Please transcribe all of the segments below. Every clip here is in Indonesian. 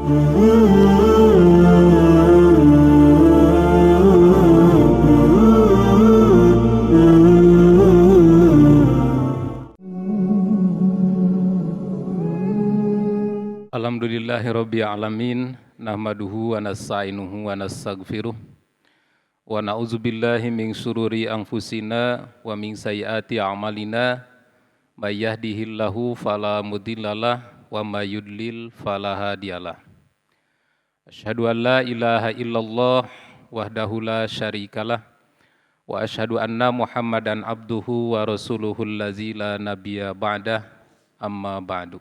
Alhamdulillahirabbil alamin, nahmaduhu wa nasta'inuhu wa nastaghfiruh wa na'udzubillahi min syururi anfusina wa min sayyiati a'malina, may yahdihillahu fala mudhillalah wa may yudlil fala hadiyalah. Asyhadu an la ilaha illallah wahdahu la syarikalah wa asyhadu anna Muhammadan abduhu wa rasuluhul ladzi la nabiyya ba'dah, amma ba'du.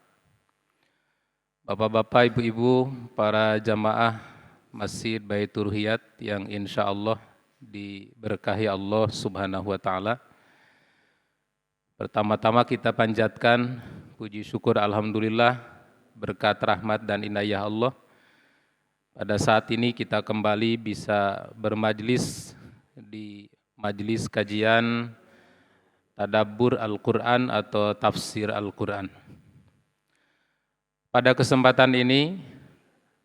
Bapak-bapak, ibu-ibu, para jamaah Masjid Baitur Hiyat yang insya Allah diberkahi Allah Subhanahu wa Ta'ala. Pertama-tama kita panjatkan puji syukur alhamdulillah berkat rahmat dan inayah Allah. Pada saat ini kita kembali bisa bermajlis di majlis kajian tadabbur Al-Quran atau tafsir Al-Quran. Pada kesempatan ini,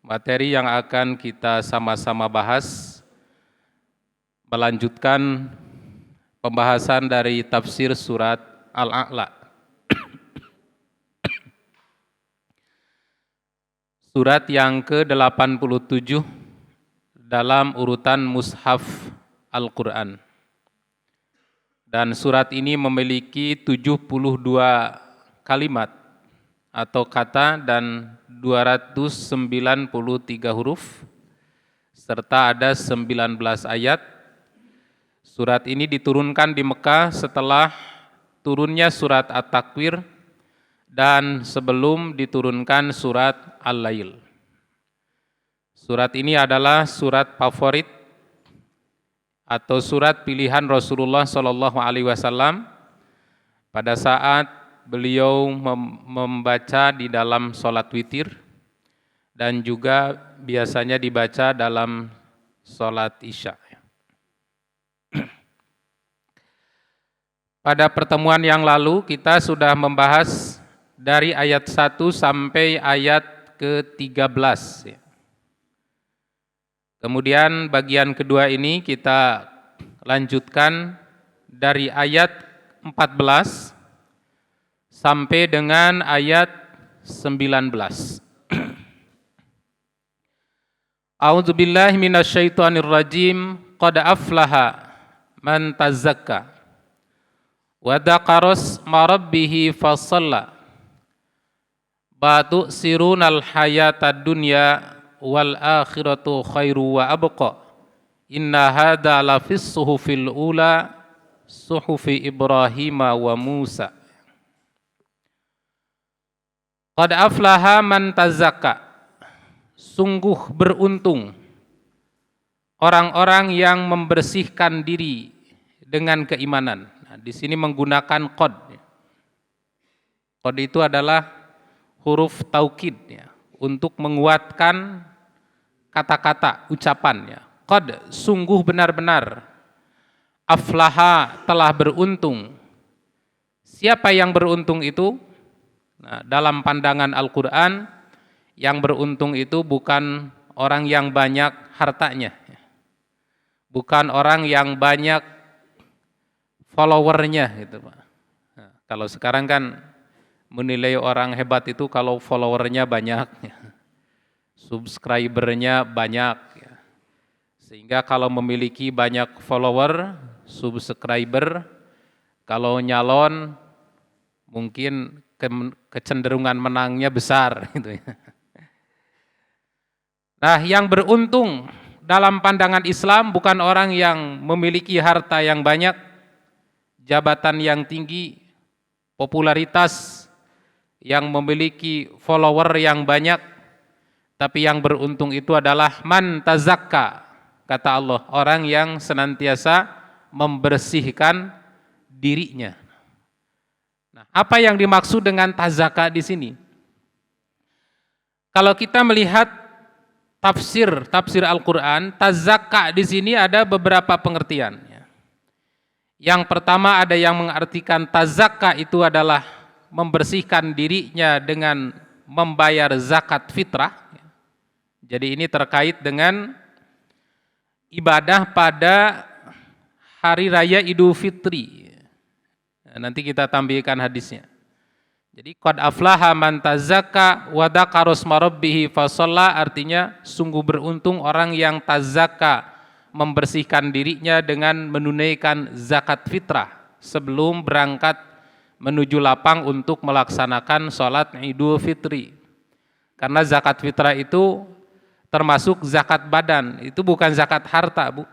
materi yang akan kita sama-sama bahas melanjutkan pembahasan dari tafsir surat Al-A'la. Surat yang ke-87 dalam urutan mushaf Al-Quran. Dan surat ini memiliki 72 kalimat atau kata dan 293 huruf, serta ada 19 ayat. Surat ini diturunkan di Mekah setelah turunnya surat At-Takwir dan sebelum diturunkan surat Al-Lail. Surat ini adalah surat favorit atau surat pilihan Rasulullah SAW pada saat beliau membaca di dalam sholat witir dan juga biasanya dibaca dalam sholat isya. Pada pertemuan yang lalu kita sudah membahas dari ayat 1 sampai ayat ke-13. Kemudian bagian kedua ini kita lanjutkan dari ayat 14 sampai dengan ayat 19. A'udzubillahi minasyaitonirrajim. Qad aflaha man tazakka wa dzakaras ma rabbih fasalla. Batu sirunal hayatad dunya wal akhiratu khairu wa abqa. Inna hadza la fis suhufil ula suhufi Ibrahim wa Musa. Qad aflaha man tazakka. Sungguh beruntung orang-orang yang membersihkan diri dengan keimanan. Nah, di sini menggunakan qad. Qad itu adalah huruf taukid ya, untuk menguatkan kata-kata, ucapan ya. Qad, sungguh benar-benar. Aflaha, telah beruntung. Siapa yang beruntung itu? Nah, dalam pandangan Al-Quran, yang beruntung itu bukan orang yang banyak hartanya, bukan orang yang banyak followernya gitu Pak. Nah, kalau sekarang kan menilai orang hebat itu kalau followernya banyak, subscribernya banyak, sehingga kalau memiliki banyak follower, subscriber, kalau nyalon mungkin kecenderungan menangnya besar gitu ya. Nah, yang beruntung dalam pandangan Islam bukan orang yang memiliki harta yang banyak, jabatan yang tinggi, popularitas, yang memiliki follower yang banyak, tapi yang beruntung itu adalah man tazakka, kata Allah, orang yang senantiasa membersihkan dirinya. Nah, apa yang dimaksud dengan tazakka di sini? Kalau kita melihat tafsir Al-Quran, tazakka di sini ada beberapa pengertian. Yang pertama ada yang mengartikan tazakka itu adalah membersihkan dirinya dengan membayar zakat fitrah. Jadi ini terkait dengan ibadah pada hari raya Idul Fitri. Nanti kita tampilkan hadisnya. Jadi qad aflaha man tazakka wa dzakara isma rabbih fasalla, artinya sungguh beruntung orang yang tazakka, membersihkan dirinya dengan menunaikan zakat fitrah sebelum berangkat menuju lapang untuk melaksanakan sholat Idul Fitri. Karena zakat fitrah itu termasuk zakat badan, itu bukan zakat harta, Bu.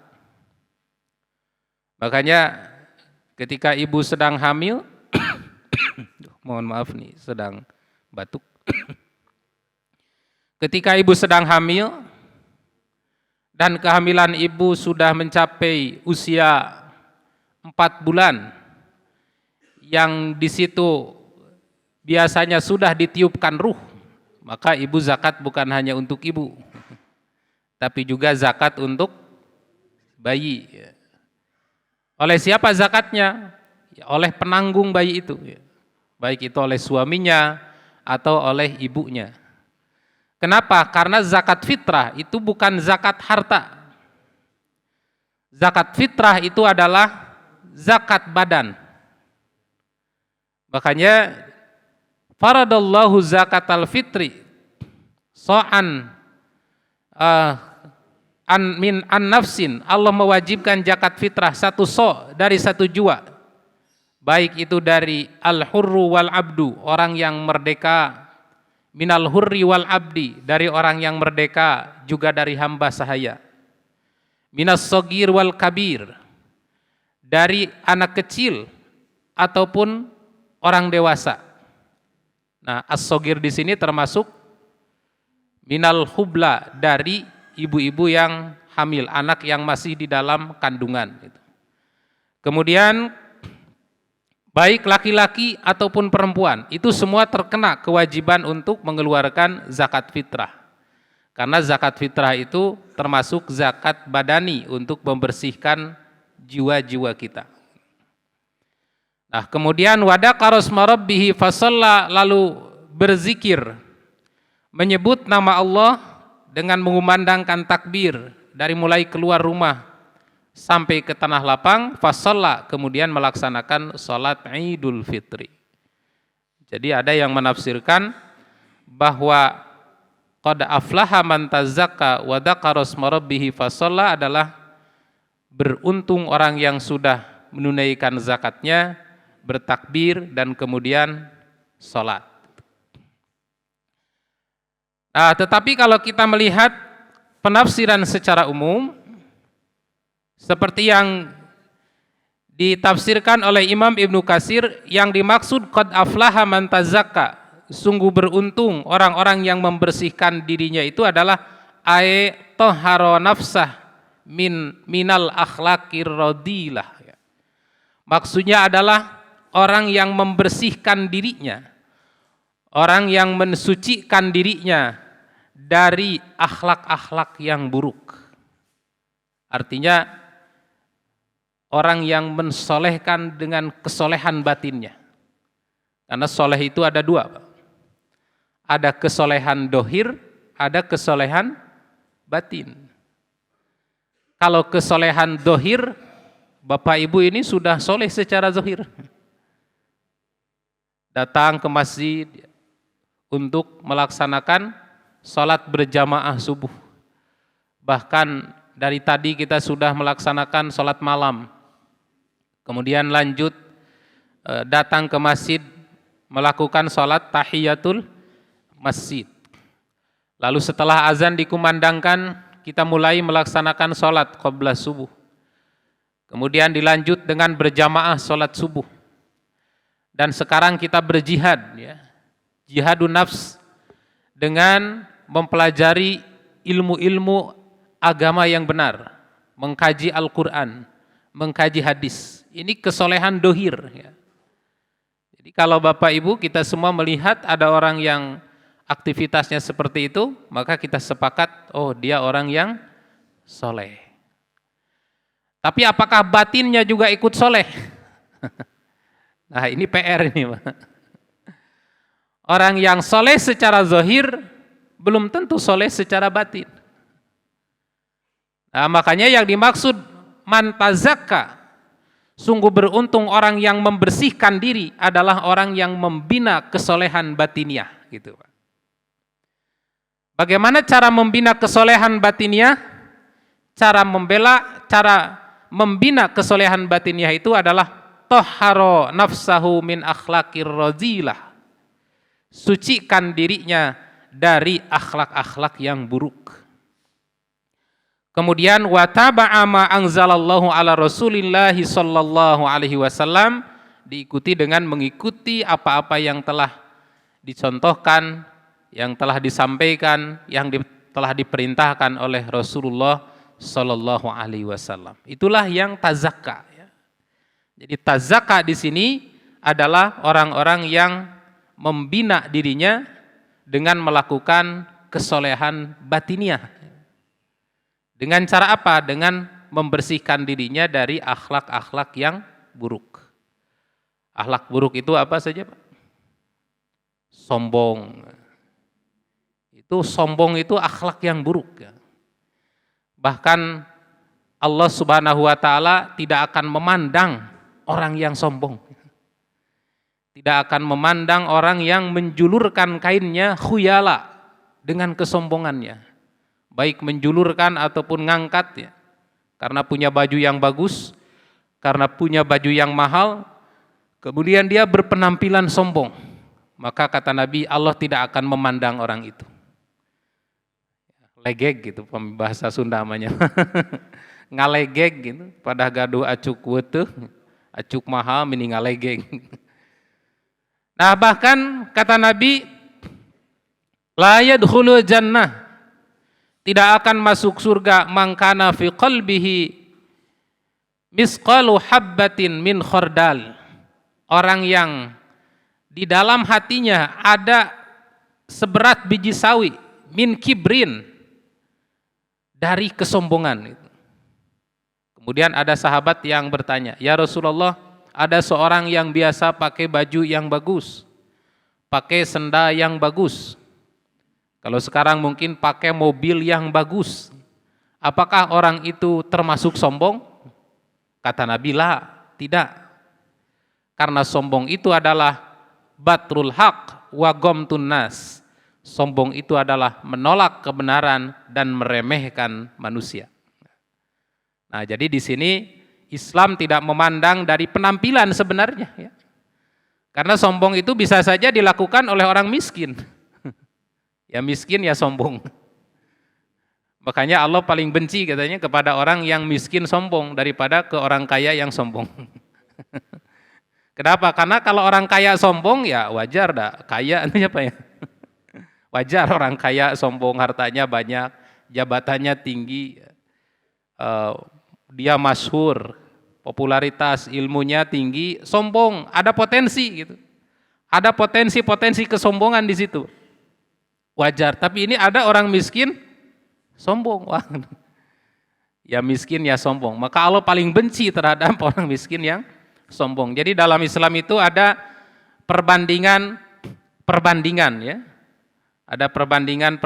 Makanya ketika ibu sedang hamil, mohon maaf nih, sedang batuk. Ketika ibu sedang hamil dan kehamilan ibu sudah mencapai usia 4 bulan, yang di situ biasanya sudah ditiupkan ruh, maka ibu zakat bukan hanya untuk ibu, tapi juga zakat untuk bayi. Oleh siapa zakatnya? Ya, oleh penanggung bayi itu, baik itu oleh suaminya atau oleh ibunya. Kenapa? Karena zakat fitrah itu bukan zakat harta. Zakat fitrah itu adalah zakat badan. Makanya faradallahu zakatal fitri so'an an nafsin, Allah mewajibkan zakat fitrah satu dari satu jua, baik itu dari al-hurru wal abdu, orang yang merdeka, minal hurri wal abdi, dari orang yang merdeka, juga dari hamba sahaya, minas sogir wal kabir, dari anak kecil ataupun orang dewasa. Nah, as-sogir di sini termasuk minal hubla, dari ibu-ibu yang hamil, anak yang masih di dalam kandungan. Kemudian baik laki-laki ataupun perempuan, itu semua terkena kewajiban untuk mengeluarkan zakat fitrah. Karena zakat fitrah itu termasuk zakat badani untuk membersihkan jiwa-jiwa kita. Nah, kemudian wadakara isma rabbih fasalla, lalu berzikir, menyebut nama Allah dengan mengumandangkan takbir dari mulai keluar rumah sampai ke tanah lapang, fasalla, kemudian melaksanakan sholat Idul Fitri. Jadi ada yang menafsirkan bahwa qad aflaha man tazakka wa dzakara isma rabbih fasalla adalah beruntung orang yang sudah menunaikan zakatnya, bertakbir, dan kemudian sholat. Nah, tetapi kalau kita melihat penafsiran secara umum, seperti yang ditafsirkan oleh Imam Ibnu Katsir, yang dimaksud qad aflaha man tazakka, sungguh beruntung orang-orang yang membersihkan dirinya, itu adalah ay tahara nafsah minal akhlaqir radilah. Maksudnya adalah orang yang membersihkan dirinya, orang yang mensucikan dirinya dari akhlak-akhlak yang buruk. Artinya orang yang mensolehkan dengan kesolehan batinnya. Karena soleh itu ada dua, Pak. Ada kesolehan dohir, ada kesolehan batin. Kalau kesolehan dohir, Bapak Ibu ini sudah soleh secara zahir. Datang ke masjid untuk melaksanakan sholat berjamaah subuh. Bahkan dari tadi kita sudah melaksanakan sholat malam. Kemudian lanjut datang ke masjid melakukan sholat tahiyatul masjid. Lalu setelah azan dikumandangkan, kita mulai melaksanakan sholat qabla subuh. Kemudian dilanjut dengan berjamaah sholat subuh. Dan sekarang kita berjihad, ya, jihadun nafs, dengan mempelajari ilmu-ilmu agama yang benar, mengkaji Al-Quran, mengkaji hadis. Ini kesolehan dohir, ya. Jadi kalau Bapak Ibu kita semua melihat ada orang yang aktivitasnya seperti itu, maka kita sepakat, oh dia orang yang soleh. Tapi apakah batinnya juga ikut soleh? Nah ini PR ini, Pak. Orang yang soleh secara zahir, belum tentu soleh secara batin. Nah, makanya yang dimaksud man tazakka, sungguh beruntung orang yang membersihkan diri adalah orang yang membina kesolehan batiniah, gitu Pak. Bagaimana cara membina kesolehan batiniah? Cara membina kesolehan batiniah itu adalah toharo nafsahu min akhlaqir razilah. Sucikan dirinya dari akhlak-akhlak yang buruk. Kemudian wataba'a ma anzalallahu ala Rasulillahi sallallahu alaihi wasallam, diikuti dengan mengikuti apa-apa yang telah dicontohkan, yang telah disampaikan, yang telah diperintahkan oleh Rasulullah sallallahu alaihi wasallam. Itulah yang tazakka ya. Jadi tazakka di sini adalah orang-orang yang membina dirinya dengan melakukan kesolehan batiniah. Dengan cara apa? Dengan membersihkan dirinya dari akhlak-akhlak yang buruk. Akhlak buruk itu apa saja, Pak? Sombong. Sombong itu akhlak yang buruk. Bahkan Allah Subhanahu wa taala tidak akan memandang orang yang sombong. Tidak akan memandang orang yang menjulurkan kainnya khuyala dengan kesombongannya. Baik menjulurkan ataupun ngangkat ya. Karena punya baju yang bagus, karena punya baju yang mahal, kemudian dia berpenampilan sombong. Maka kata Nabi, Allah tidak akan memandang orang itu. Legeg gitu, bahasa Sunda namanya. Ngalegeg gitu, pada gaduh acuk weteuh, acuk mahal mending ngalegeg. Nah, bahkan kata Nabi, la yadkhulul jannah, tidak akan masuk surga mangkana fi qalbihi misqalu habbatin min khardal, orang yang di dalam hatinya ada seberat biji sawi, min kibrin, dari kesombongan. Kemudian ada sahabat yang bertanya, ya Rasulullah, ada seorang yang biasa pakai baju yang bagus, pakai sendal yang bagus, kalau sekarang mungkin pakai mobil yang bagus, apakah orang itu termasuk sombong? Kata Nabi, la, tidak. Karena sombong itu adalah batrul haq wa ghamtun nas. Sombong itu adalah menolak kebenaran dan meremehkan manusia. Nah, jadi di sini Islam tidak memandang dari penampilan sebenarnya ya. Karena sombong itu bisa saja dilakukan oleh orang miskin. Ya miskin ya sombong. Makanya Allah paling benci katanya kepada orang yang miskin sombong daripada ke orang kaya yang sombong. Kenapa? Karena kalau orang kaya sombong ya wajar dah. Kaya itu apa ya? Wajar orang kaya sombong, hartanya banyak, jabatannya tinggi, dia masyhur, popularitas, ilmunya tinggi, sombong, ada potensi gitu. Ada potensi kesombongan di situ. Wajar, tapi ini ada orang miskin sombong. Wah. Ya miskin ya sombong. Maka Allah paling benci terhadap orang miskin yang sombong. Jadi dalam Islam itu ada perbandingan ya. Ada perbandingan.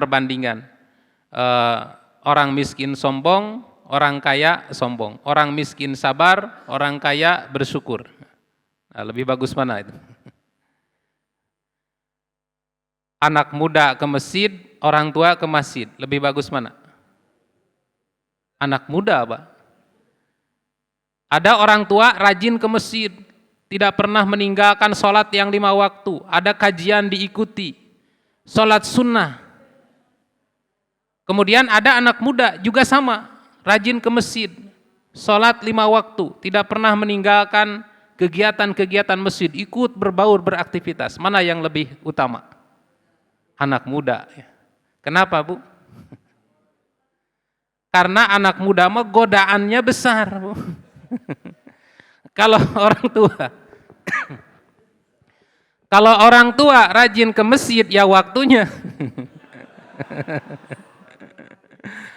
Orang miskin sombong, orang kaya sombong. Orang miskin sabar, orang kaya bersyukur. Nah, lebih bagus mana itu? Anak muda ke masjid, orang tua ke masjid. Lebih bagus mana? Anak muda, Pak. Ada orang tua rajin ke masjid, tidak pernah meninggalkan sholat yang 5 waktu. Ada kajian diikuti, sholat sunnah. Kemudian ada anak muda juga sama, rajin ke masjid, sholat 5 waktu, tidak pernah meninggalkan kegiatan-kegiatan masjid, ikut berbaur beraktivitas. Mana yang lebih utama? Anak muda. Kenapa, Bu? Karena anak muda mah godaannya besar, Bu. Kalau orang tua rajin ke masjid ya waktunya.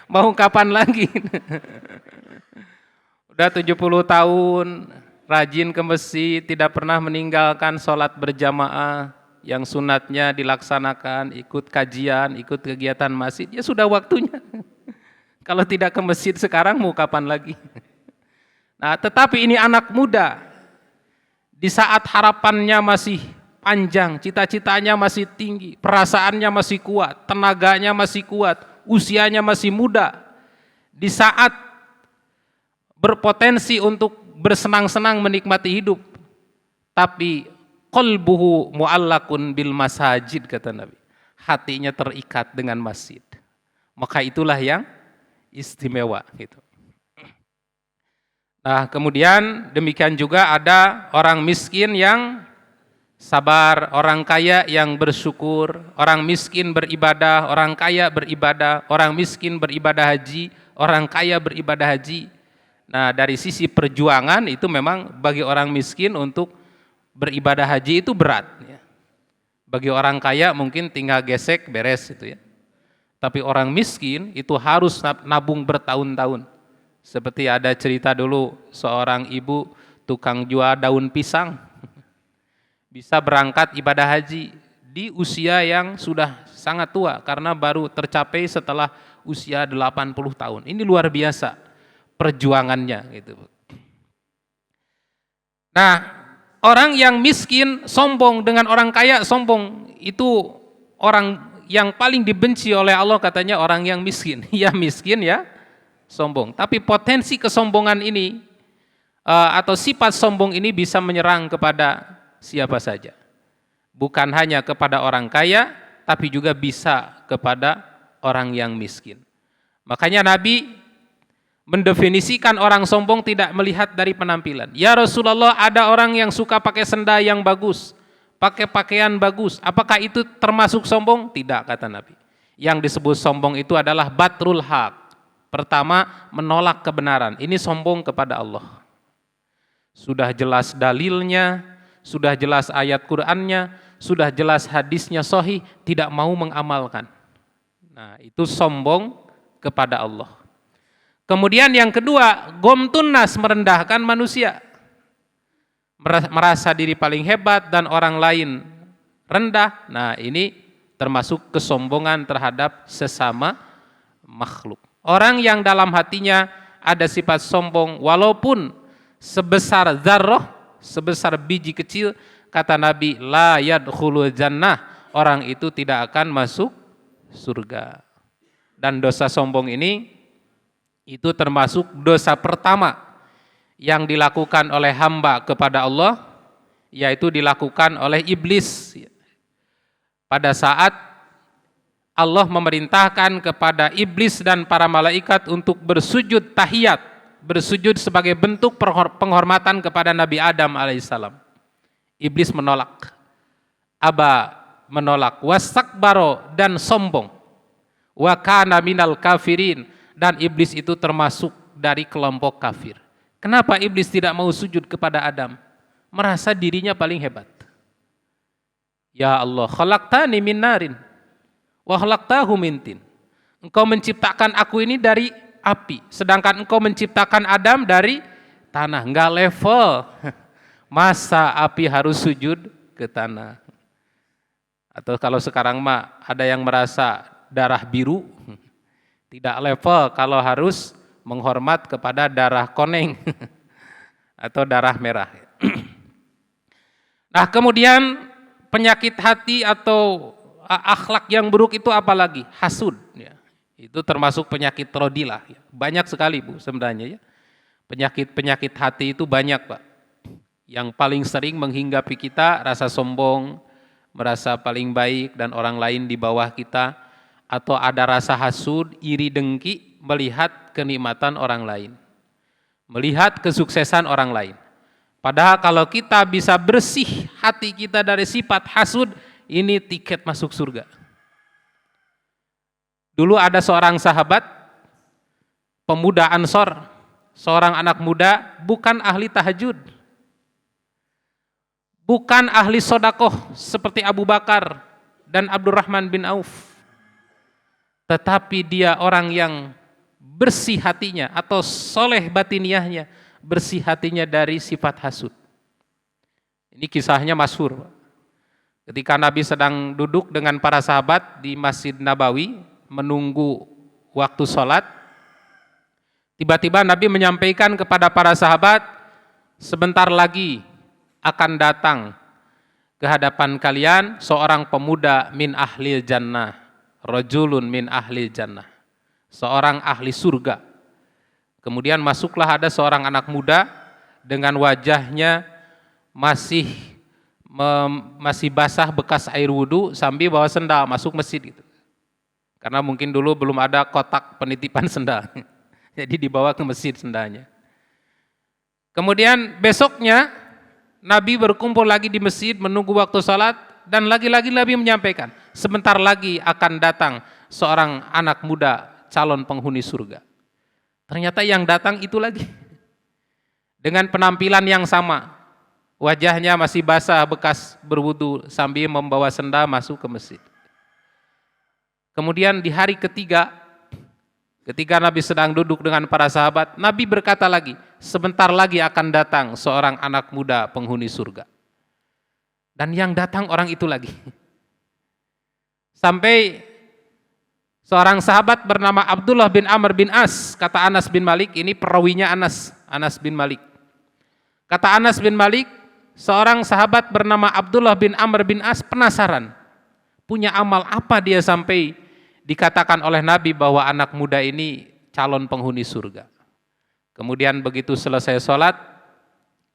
Mau kapan lagi? Udah 70 tahun rajin ke masjid, tidak pernah meninggalkan sholat berjamaah. yang sunatnya dilaksanakan, ikut kajian, ikut kegiatan masjid, ya sudah waktunya. Kalau tidak ke masjid sekarang mau kapan lagi? Nah, tetapi ini anak muda, di saat harapannya masih panjang, cita-citanya masih tinggi, perasaannya masih kuat, tenaganya masih kuat, usianya masih muda, di saat berpotensi untuk bersenang-senang menikmati hidup, tapi qalbuhu mu'allakun bil masajid, kata Nabi. Hatinya terikat dengan masjid. Maka itulah yang istimewa gitu. Nah, kemudian demikian juga ada orang miskin yang sabar, orang kaya yang bersyukur, orang miskin beribadah, orang kaya beribadah, orang miskin beribadah haji, orang kaya beribadah haji. Nah, dari sisi perjuangan itu memang bagi orang miskin untuk beribadah haji itu berat. Ya. Bagi orang kaya mungkin tinggal gesek beres itu ya. Tapi orang miskin itu harus nabung bertahun-tahun. Seperti ada cerita dulu seorang ibu tukang jual daun pisang bisa berangkat ibadah haji di usia yang sudah sangat tua karena baru tercapai setelah usia 80 tahun. Ini luar biasa perjuangannya gitu. Nah, orang yang miskin sombong dengan orang kaya sombong, itu orang yang paling dibenci oleh Allah katanya orang yang miskin. Ya miskin ya sombong. Tapi potensi kesombongan ini atau sifat sombong ini bisa menyerang kepada siapa saja. Bukan hanya kepada orang kaya, tapi juga bisa kepada orang yang miskin. Makanya Nabi mendefinisikan orang sombong tidak melihat dari penampilan. Ya Rasulullah, ada orang yang suka pakai sendal yang bagus, pakai pakaian bagus. Apakah itu termasuk sombong? Tidak, kata Nabi. Yang disebut sombong itu adalah batrul haq. Pertama, menolak kebenaran. Ini sombong kepada Allah. Sudah jelas dalilnya, sudah jelas ayat Qur'annya, sudah jelas hadisnya sahih, tidak mau mengamalkan. Nah, itu sombong kepada Allah. Kemudian yang kedua, gomtun nas, merendahkan manusia. Merasa diri paling hebat dan orang lain rendah. Nah, ini termasuk kesombongan terhadap sesama makhluk. Orang yang dalam hatinya ada sifat sombong walaupun sebesar dzarrah, sebesar biji kecil, kata Nabi, la yadkhulul jannah, orang itu tidak akan masuk surga. Dan dosa sombong ini itu termasuk dosa pertama yang dilakukan oleh hamba kepada Allah, yaitu dilakukan oleh iblis. Pada saat Allah memerintahkan kepada iblis dan para malaikat untuk bersujud tahiyat, bersujud sebagai bentuk penghormatan kepada Nabi Adam alaihissalam. Iblis menolak, aba, menolak, wastakbaro, dan sombong, wa kana minal kafirin, dan iblis itu termasuk dari kelompok kafir. Kenapa iblis tidak mau sujud kepada Adam? Merasa dirinya paling hebat. Ya Allah, khalaqtani min narin wa khalaqtahu min tin. Engkau menciptakan aku ini dari api, sedangkan engkau menciptakan Adam dari tanah. Enggak level. Masa api harus sujud ke tanah? Atau kalau sekarang mah ada yang merasa darah biru, tidak level kalau harus menghormat kepada darah koneng atau darah merah. Nah, kemudian penyakit hati atau akhlak yang buruk itu apa lagi? Hasud. Ya. Itu termasuk penyakit rodilah. Ya. Banyak sekali Bu sebenarnya ya. Penyakit hati itu banyak Pak. Yang paling sering menghinggapi kita rasa sombong, merasa paling baik dan orang lain di bawah kita, atau ada rasa hasud, iri dengki melihat kenikmatan orang lain, melihat kesuksesan orang lain. Padahal kalau kita bisa bersih hati kita dari sifat hasud, ini tiket masuk surga. Dulu ada seorang sahabat, pemuda Ansor, seorang anak muda, bukan ahli tahajud, bukan ahli sodakoh seperti Abu Bakar dan Abdurrahman bin Auf, tetapi dia orang yang bersih hatinya atau soleh batiniahnya, bersih hatinya dari sifat hasud. Ini kisahnya masyhur. Ketika Nabi sedang duduk dengan para sahabat di Masjid Nabawi menunggu waktu sholat, tiba-tiba Nabi menyampaikan kepada para sahabat, sebentar lagi akan datang ke hadapan kalian seorang pemuda min ahlil jannah, rajulun min ahlil jannah, seorang ahli surga. Kemudian masuklah ada seorang anak muda dengan wajahnya masih basah bekas air wudhu sambil bawa sendal masuk masjid gitu. Karena mungkin dulu belum ada kotak penitipan sendal. Jadi dibawa ke masjid sendalnya. Kemudian besoknya Nabi berkumpul lagi di masjid menunggu waktu salat dan lagi-lagi Nabi menyampaikan, sebentar lagi akan datang seorang anak muda calon penghuni surga. Ternyata yang datang itu lagi. Dengan penampilan yang sama. Wajahnya masih basah bekas berwudu sambil membawa sendal masuk ke masjid. Kemudian di hari ketiga, ketika Nabi sedang duduk dengan para sahabat, Nabi berkata lagi, sebentar lagi akan datang seorang anak muda penghuni surga. Dan yang datang orang itu lagi. Sampai seorang sahabat bernama Abdullah bin Amr bin As, kata Anas bin Malik, ini perawinya Anas bin Malik. Kata Anas bin Malik, seorang sahabat bernama Abdullah bin Amr bin As penasaran, punya amal apa dia sampai dikatakan oleh Nabi bahwa anak muda ini calon penghuni surga. Kemudian begitu selesai sholat,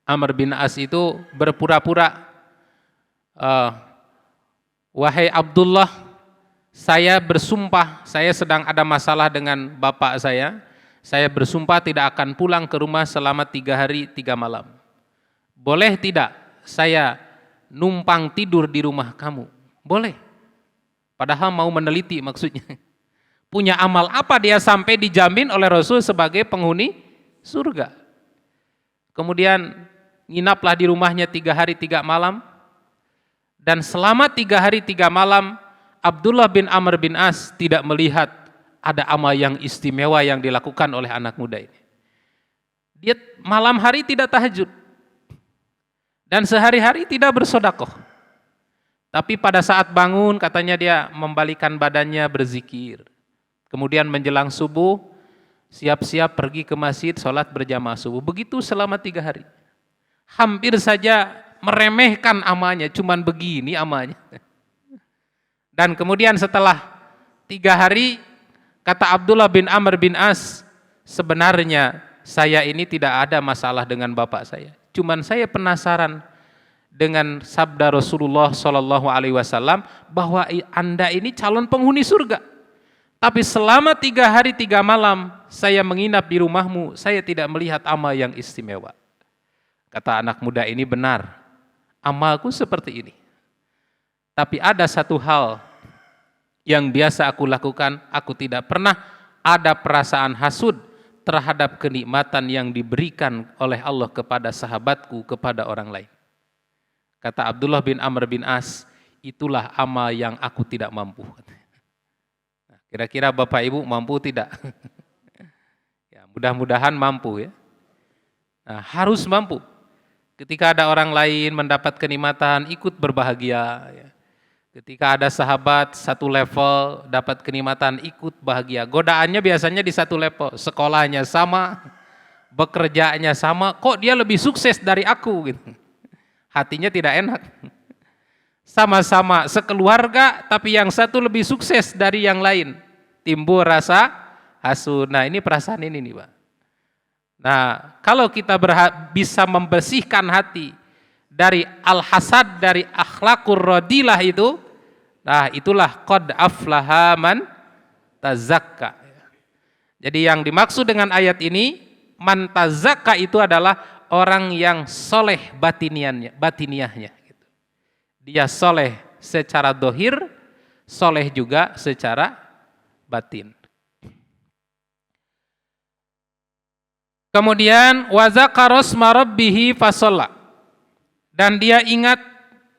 Amr bin As itu berpura-pura, wahai Abdullah, saya bersumpah, saya sedang ada masalah dengan bapak saya bersumpah tidak akan pulang ke rumah selama 3 hari 3 malam. Boleh tidak saya numpang tidur di rumah kamu? Boleh. Padahal mau meneliti maksudnya. Punya amal apa dia sampai dijamin oleh Rasul sebagai penghuni surga. Kemudian nginaplah di rumahnya 3 hari 3 malam. Dan selama 3 hari 3 malam, Abdullah bin Amr bin As tidak melihat ada amal yang istimewa yang dilakukan oleh anak muda ini. Dia malam hari tidak tahajud. Dan sehari-hari tidak bersedekah. Tapi pada saat bangun katanya dia membalikan badannya berzikir. Kemudian menjelang subuh siap-siap pergi ke masjid sholat berjamaah subuh. Begitu selama 3 hari. Hampir saja meremehkan amalnya, cuman begini amalnya. Dan kemudian setelah 3 hari kata Abdullah bin Amr bin As, sebenarnya saya ini tidak ada masalah dengan bapak saya. Cuman saya penasaran dengan sabda Rasulullah SAW bahwa Anda ini calon penghuni surga. Tapi selama 3 hari 3 malam saya menginap di rumahmu, saya tidak melihat amal yang istimewa. Kata anak muda ini, benar, amalku seperti ini. Tapi ada satu hal yang biasa aku lakukan, aku tidak pernah ada perasaan hasud terhadap kenikmatan yang diberikan oleh Allah kepada sahabatku, kepada orang lain. Kata Abdullah bin Amr bin As, itulah amal yang aku tidak mampu. Nah, kira-kira Bapak Ibu mampu tidak? Ya, mudah-mudahan mampu ya. Nah, harus mampu. Ketika ada orang lain mendapat kenikmatan, ikut berbahagia. Ya. Ketika ada sahabat satu level dapat kenikmatan, ikut bahagia. Godaannya biasanya di satu level, sekolahnya sama, bekerjanya sama, kok dia lebih sukses dari aku gitu. Hatinya tidak enak. Sama-sama sekeluarga, tapi yang satu lebih sukses dari yang lain. Timbul rasa hasud. Nah, ini perasaan ini nih, Pak. Nah, kalau kita bisa membersihkan hati dari al-hasad, dari akhlaqur radilah itu, nah itulah qad aflaha man tazakka. Jadi yang dimaksud dengan ayat ini, man tazakka itu adalah orang yang soleh batiniahnya. Dia soleh secara dohir, soleh juga secara batin. Kemudian wa dzakara isma rabbih fasalla. Dan dia ingat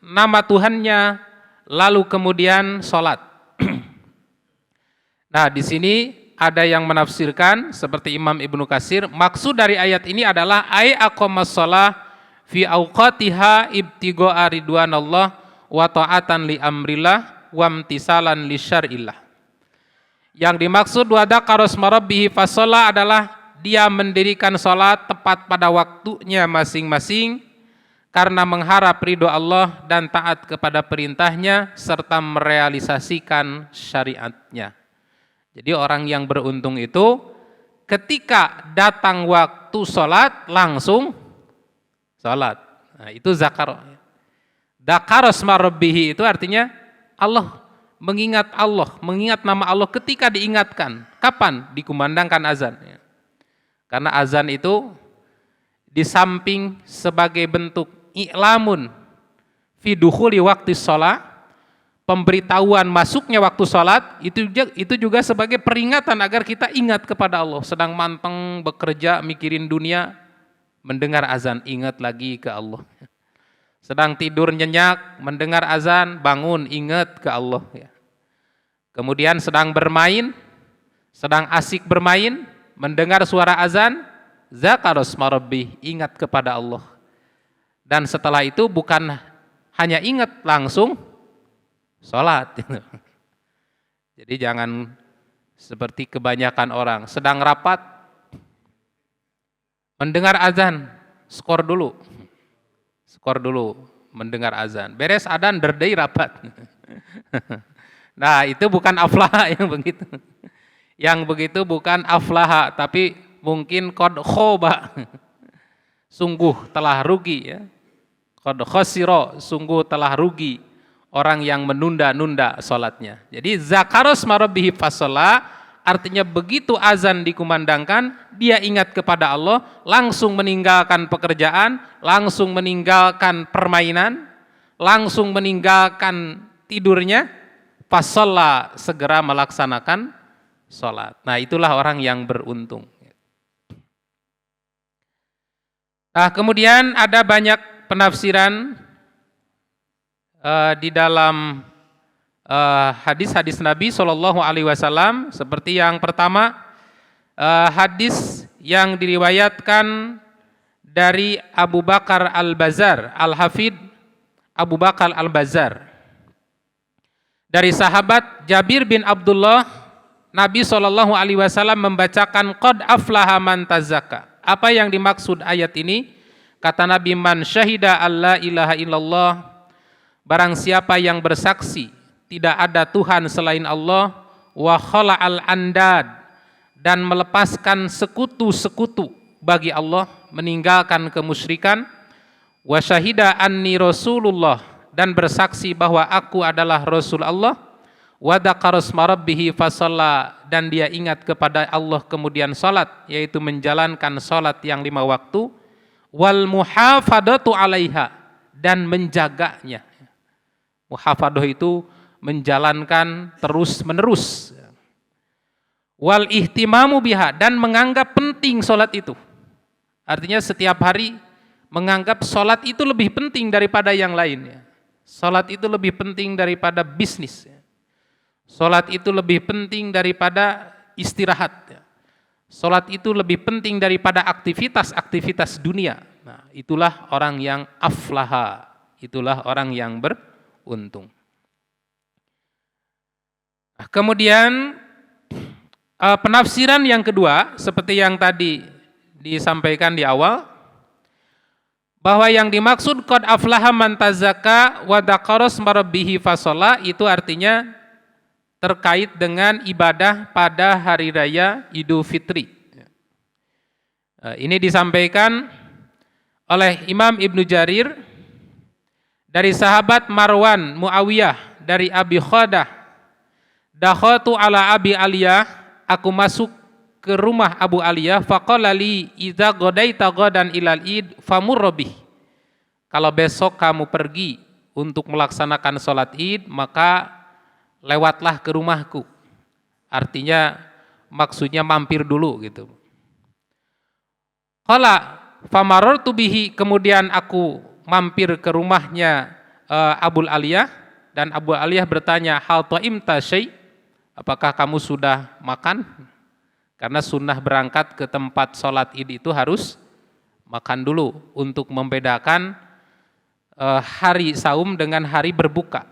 nama Tuhannya lalu kemudian salat. Nah, di sini ada yang menafsirkan seperti Imam Ibnu Katsir, maksud dari ayat ini adalah ay aqamas shalah fi awqatiha ibtigha'a ridwanallah wa ta'atan li amrillah wa imtisalan li syar'illah. Yang dimaksud wa dzakara isma rabbih fasalla adalah dia mendirikan salat tepat pada waktunya masing-masing karena mengharap ridho Allah dan taat kepada perintahnya serta merealisasikan syariatnya. Jadi orang yang beruntung itu ketika datang waktu sholat langsung sholat. Nah, itu zakar. Dzakaros marabbihi itu artinya Allah, mengingat nama Allah ketika diingatkan. Kapan? Dikumandangkan azan. Karena azan itu di samping sebagai bentuk i'lamun fi dukhuli waktu sholat, pemberitahuan masuknya waktu sholat, itu juga sebagai peringatan agar kita ingat kepada Allah. Sedang manteng bekerja mikirin dunia, mendengar azan ingat lagi ke Allah. Sedang tidur nyenyak, mendengar azan, bangun ingat ke Allah. Kemudian sedang bermain, sedang asik bermain, mendengar suara azan, dzakaros marabbih, ingat kepada Allah. Dan setelah itu bukan hanya ingat, langsung sholat. Jadi jangan seperti kebanyakan orang sedang rapat mendengar azan, skor dulu mendengar azan, beres adzan derdei rapat. Nah, itu bukan aflaha yang begitu. Yang begitu bukan aflaha, tapi mungkin qad khoba, sungguh telah rugi ya. Qad khasira, sungguh telah rugi orang yang menunda-nunda sholatnya. Jadi zakaros marabbihi fasalla artinya begitu azan dikumandangkan, dia ingat kepada Allah, langsung meninggalkan pekerjaan, langsung meninggalkan permainan, langsung meninggalkan tidurnya, fasalla, segera melaksanakan sholat. Nah, itulah orang yang beruntung. Nah, kemudian ada banyak penafsiran di dalam hadis-hadis Nabi SAW, seperti yang pertama, hadis yang diriwayatkan dari Abu Bakar Al-Bazzar, Al-Hafidh Abu Bakar Al-Bazzar, dari sahabat Jabir bin Abdullah, Nabi SAW membacakan qad aflaha man tazakka. Apa yang dimaksud ayat ini? Kata Nabi, man syahida alla ilaha illallah, barang siapa yang bersaksi tidak ada Tuhan selain Allah, wa khala'al andad, dan melepaskan sekutu-sekutu bagi Allah, meninggalkan kemusyrikan, wa syahida anni rasulullah, dan bersaksi bahwa aku adalah Rasul Allah, wa dzakara isma rabbih fasalla, dan dia ingat kepada Allah kemudian salat, yaitu menjalankan salat yang 5 waktu, wal muhafadatu alaiha, dan menjaganya. Muhafadah itu menjalankan terus menerus. Wal ihtimamu biha, dan menganggap penting sholat itu. Artinya setiap hari menganggap sholat itu lebih penting daripada yang lainnya. Sholat itu lebih penting daripada bisnis. Sholat itu lebih penting daripada istirahat. Sholat itu lebih penting daripada aktivitas-aktivitas dunia. Nah, itulah orang yang aflaha, itulah orang yang beruntung. Kemudian penafsiran yang kedua, seperti yang tadi disampaikan di awal, bahwa yang dimaksud qad aflaha man tazakka wa dzakara isma rabbih fasalla, itu artinya terkait dengan ibadah pada hari raya Idul Fitri. Ini disampaikan oleh Imam Ibnu Jarir dari sahabat Marwan Muawiyah dari Abi Khadah, dakhatu ala Abi Aliyah, aku masuk ke rumah Abu Aliyah, faqala li idza ghadaita ghadan ilal id famurra bih, kalau besok kamu pergi untuk melaksanakan sholat id, maka lewatlah ke rumahku. Artinya maksudnya mampir dulu gitu. Qala famarartu bihi, kemudian aku mampir ke rumahnya Abu Aliyah, dan Abu Aliyah bertanya, hal ta'imta syai', apakah kamu sudah makan? Karena sunnah berangkat ke tempat sholat id itu harus makan dulu untuk membedakan hari saum dengan hari berbuka.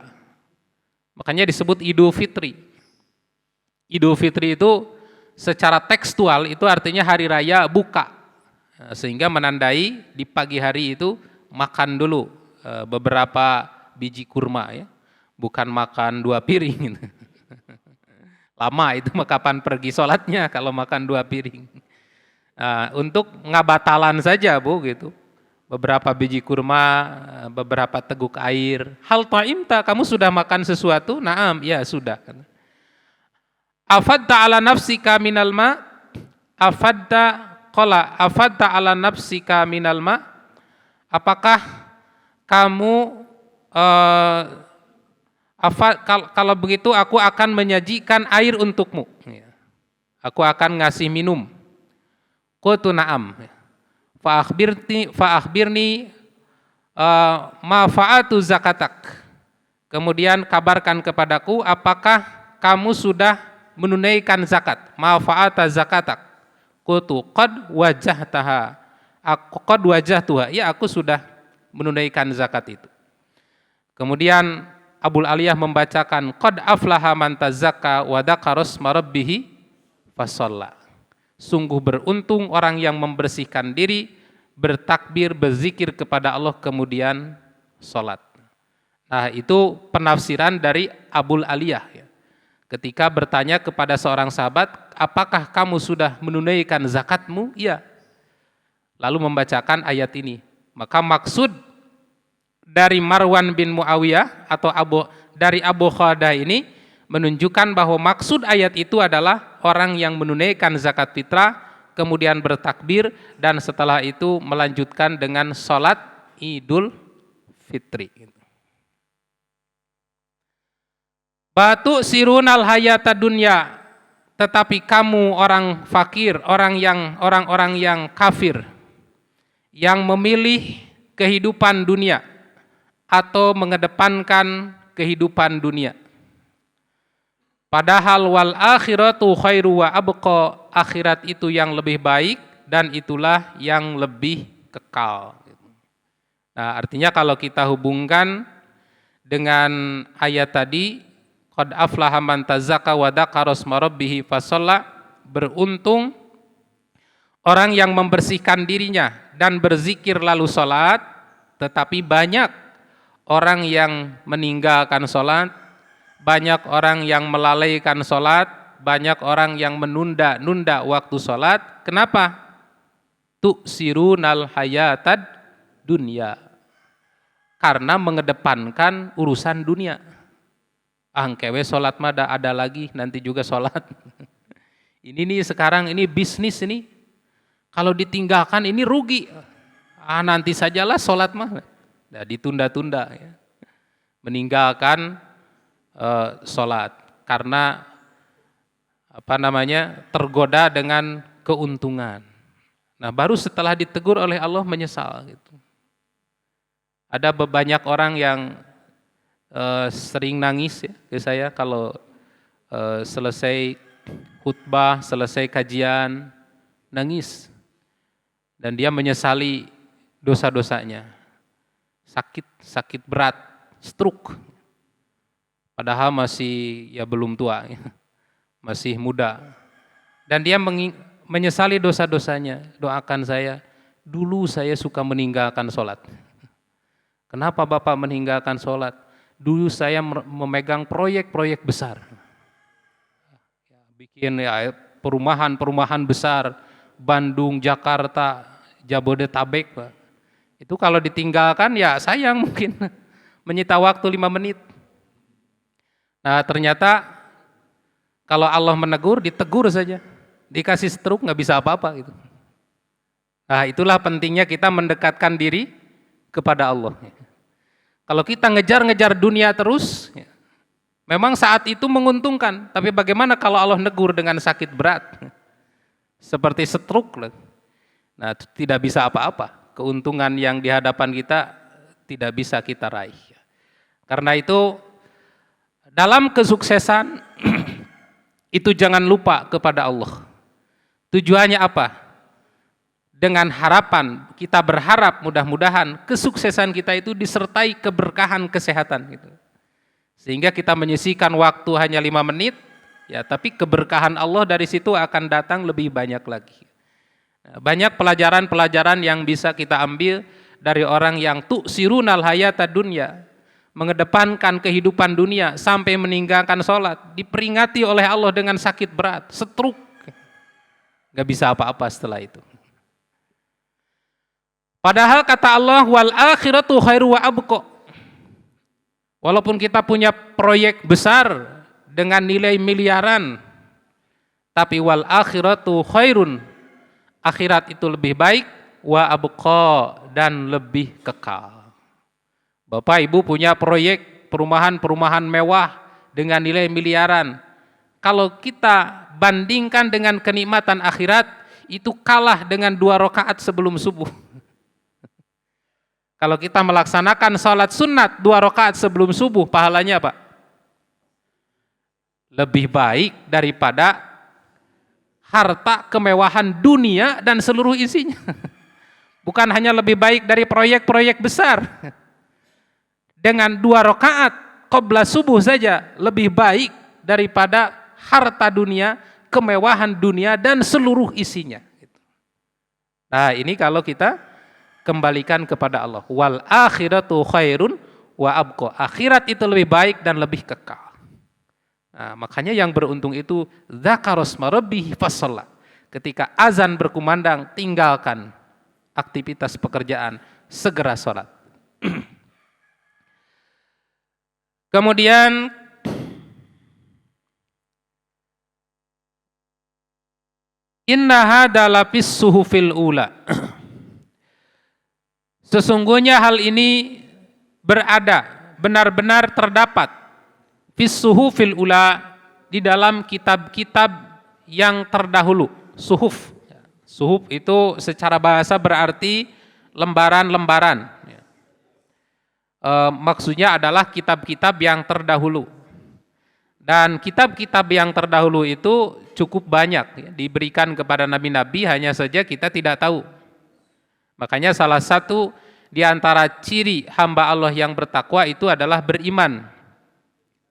Makanya disebut Idul Fitri. Idul Fitri itu secara tekstual itu artinya hari raya buka. Sehingga menandai di pagi hari itu makan dulu beberapa biji kurma ya. Bukan makan 2 piring. Lama itu kapan pergi sholatnya kalau makan 2 piring. Untuk ngabatalan saja Bu gitu. Beberapa biji kurma, beberapa teguk air. Hal ta'imta, kamu sudah makan sesuatu? Naam, ya sudah. Afadta ala nafsika minal ma? Afadta ala nafsika minal ma? Apakah kamu kalau begitu aku akan menyajikan air untukmu. Aku akan ngasih minum. Qultu na'am. Fa'akhbirni ma fa'atu zakatak. Kemudian kabarkan kepadaku apakah kamu sudah menunaikan zakat. Ma fa'ata zakatak. Qultu qad wajahtaha. Qad wajahtuha. Ya, aku sudah menunaikan zakat itu. Kemudian Abul Aliyah membacakan qad aflaha man tazakka wa dzakara isma rabbih fasalla. Sungguh beruntung orang yang membersihkan diri, bertakbir, berzikir kepada Allah kemudian salat. Nah, itu penafsiran dari Abul Aliyah ya. Ketika bertanya kepada seorang sahabat, apakah kamu sudah menunaikan zakatmu? Iya. Lalu membacakan ayat ini. Maka maksud dari Marwan bin Muawiyah atau dari Abu Khadah ini menunjukkan bahwa maksud ayat itu adalah orang yang menunaikan zakat fitrah, kemudian bertakbir, dan setelah itu melanjutkan dengan sholat Idul Fitri. Batu sirunal hayata dunya, tetapi kamu orang fakir, orang-orang yang kafir, yang memilih kehidupan dunia atau mengedepankan kehidupan dunia. Padahal wal akhiratu khairu wa abqa, akhirat itu yang lebih baik dan itulah yang lebih kekal. Nah, artinya kalau kita hubungkan dengan ayat tadi, qad aflaha man tazakka wa dzakara isma rabbih fasalla, beruntung orang yang membersihkan dirinya dan berzikir lalu salat, tetapi banyak orang yang meninggalkan salat, banyak orang yang melalaikan sholat, banyak orang yang menunda-nunda waktu sholat. Kenapa? Tu'sirunal hayatad dunya. Karena mengedepankan urusan dunia. Angkewe sholat mada ada lagi, nanti juga sholat. Ini nih sekarang ini bisnis ini. Kalau ditinggalkan ini rugi. Nanti sajalah sholat mah. Nah, ditunda-tunda ya. Meninggalkan sholat karena tergoda dengan keuntungan. Nah, baru setelah ditegur oleh Allah menyesal gitu. Ada banyak orang yang sering nangis ya ke saya kalau selesai khutbah, selesai kajian, nangis dan dia menyesali dosa-dosanya. Sakit berat, stroke. Padahal masih belum tua, masih muda. Dan dia menyesali dosa-dosanya. Doakan saya, dulu saya suka meninggalkan sholat. Kenapa Bapak meninggalkan sholat? Dulu saya memegang proyek-proyek besar. Bikin perumahan-perumahan besar, Bandung, Jakarta, Jabodetabek. Pak. Itu kalau ditinggalkan ya sayang mungkin, menyita waktu 5 menit. Nah, ternyata kalau Allah menegur, ditegur saja. Dikasih stroke, nggak bisa apa-apa gitu. Nah, itulah pentingnya kita mendekatkan diri kepada Allah. Kalau kita ngejar-ngejar dunia terus, memang saat itu menguntungkan. Tapi bagaimana kalau Allah negur dengan sakit berat? Seperti stroke. Nah, tidak bisa apa-apa. Keuntungan yang di hadapan kita tidak bisa kita raih. Karena itu, dalam kesuksesan itu jangan lupa kepada Allah. Tujuannya apa? dengan harapan, kita berharap mudah-mudahan kesuksesan kita itu disertai keberkahan kesehatan gitu. Sehingga kita menyisihkan waktu hanya 5 menit, ya, tapi keberkahan Allah dari situ akan datang lebih banyak lagi. Banyak pelajaran-pelajaran yang bisa kita ambil dari orang yang tu'sirunal hayata dunya, mengedepankan kehidupan dunia sampai meninggalkan sholat, diperingati oleh Allah dengan sakit berat, stroke, gak bisa apa-apa setelah itu. Padahal kata Allah, wal akhiratu khairu wa abqa. Walaupun kita punya proyek besar dengan nilai miliaran, tapi wal akhiratu khairun, akhirat itu lebih baik, wa abqa, dan lebih kekal. Bapak Ibu punya proyek perumahan-perumahan mewah dengan nilai miliaran. Kalau kita bandingkan dengan kenikmatan akhirat, itu kalah dengan 2 rakaat sebelum subuh. Kalau kita melaksanakan salat sunat 2 rakaat sebelum subuh, pahalanya apa? Lebih baik daripada harta kemewahan dunia dan seluruh isinya. Bukan hanya lebih baik dari proyek-proyek besar. Dengan 2 rakaat qabla subuh saja lebih baik daripada harta dunia, kemewahan dunia dan seluruh isinya. Nah, ini kalau kita kembalikan kepada Allah. Wal akhiratu khairun wa abqa. Akhirat itu lebih baik dan lebih kekal. Nah, makanya yang beruntung itu dzakarasma rabbih fasalla. Ketika azan berkumandang, tinggalkan aktivitas pekerjaan, segera sholat. Kemudian inna hadza lafis suhufil ula. Sesungguhnya hal ini berada, benar-benar terdapat fis suhufil ula, di dalam kitab-kitab yang terdahulu. Suhuf. Suhuf itu secara bahasa berarti lembaran-lembaran. Maksudnya adalah kitab-kitab yang terdahulu. Dan kitab-kitab yang terdahulu itu cukup banyak, diberikan kepada nabi-nabi, hanya saja kita tidak tahu. Makanya salah satu di antara ciri hamba Allah yang bertakwa itu adalah beriman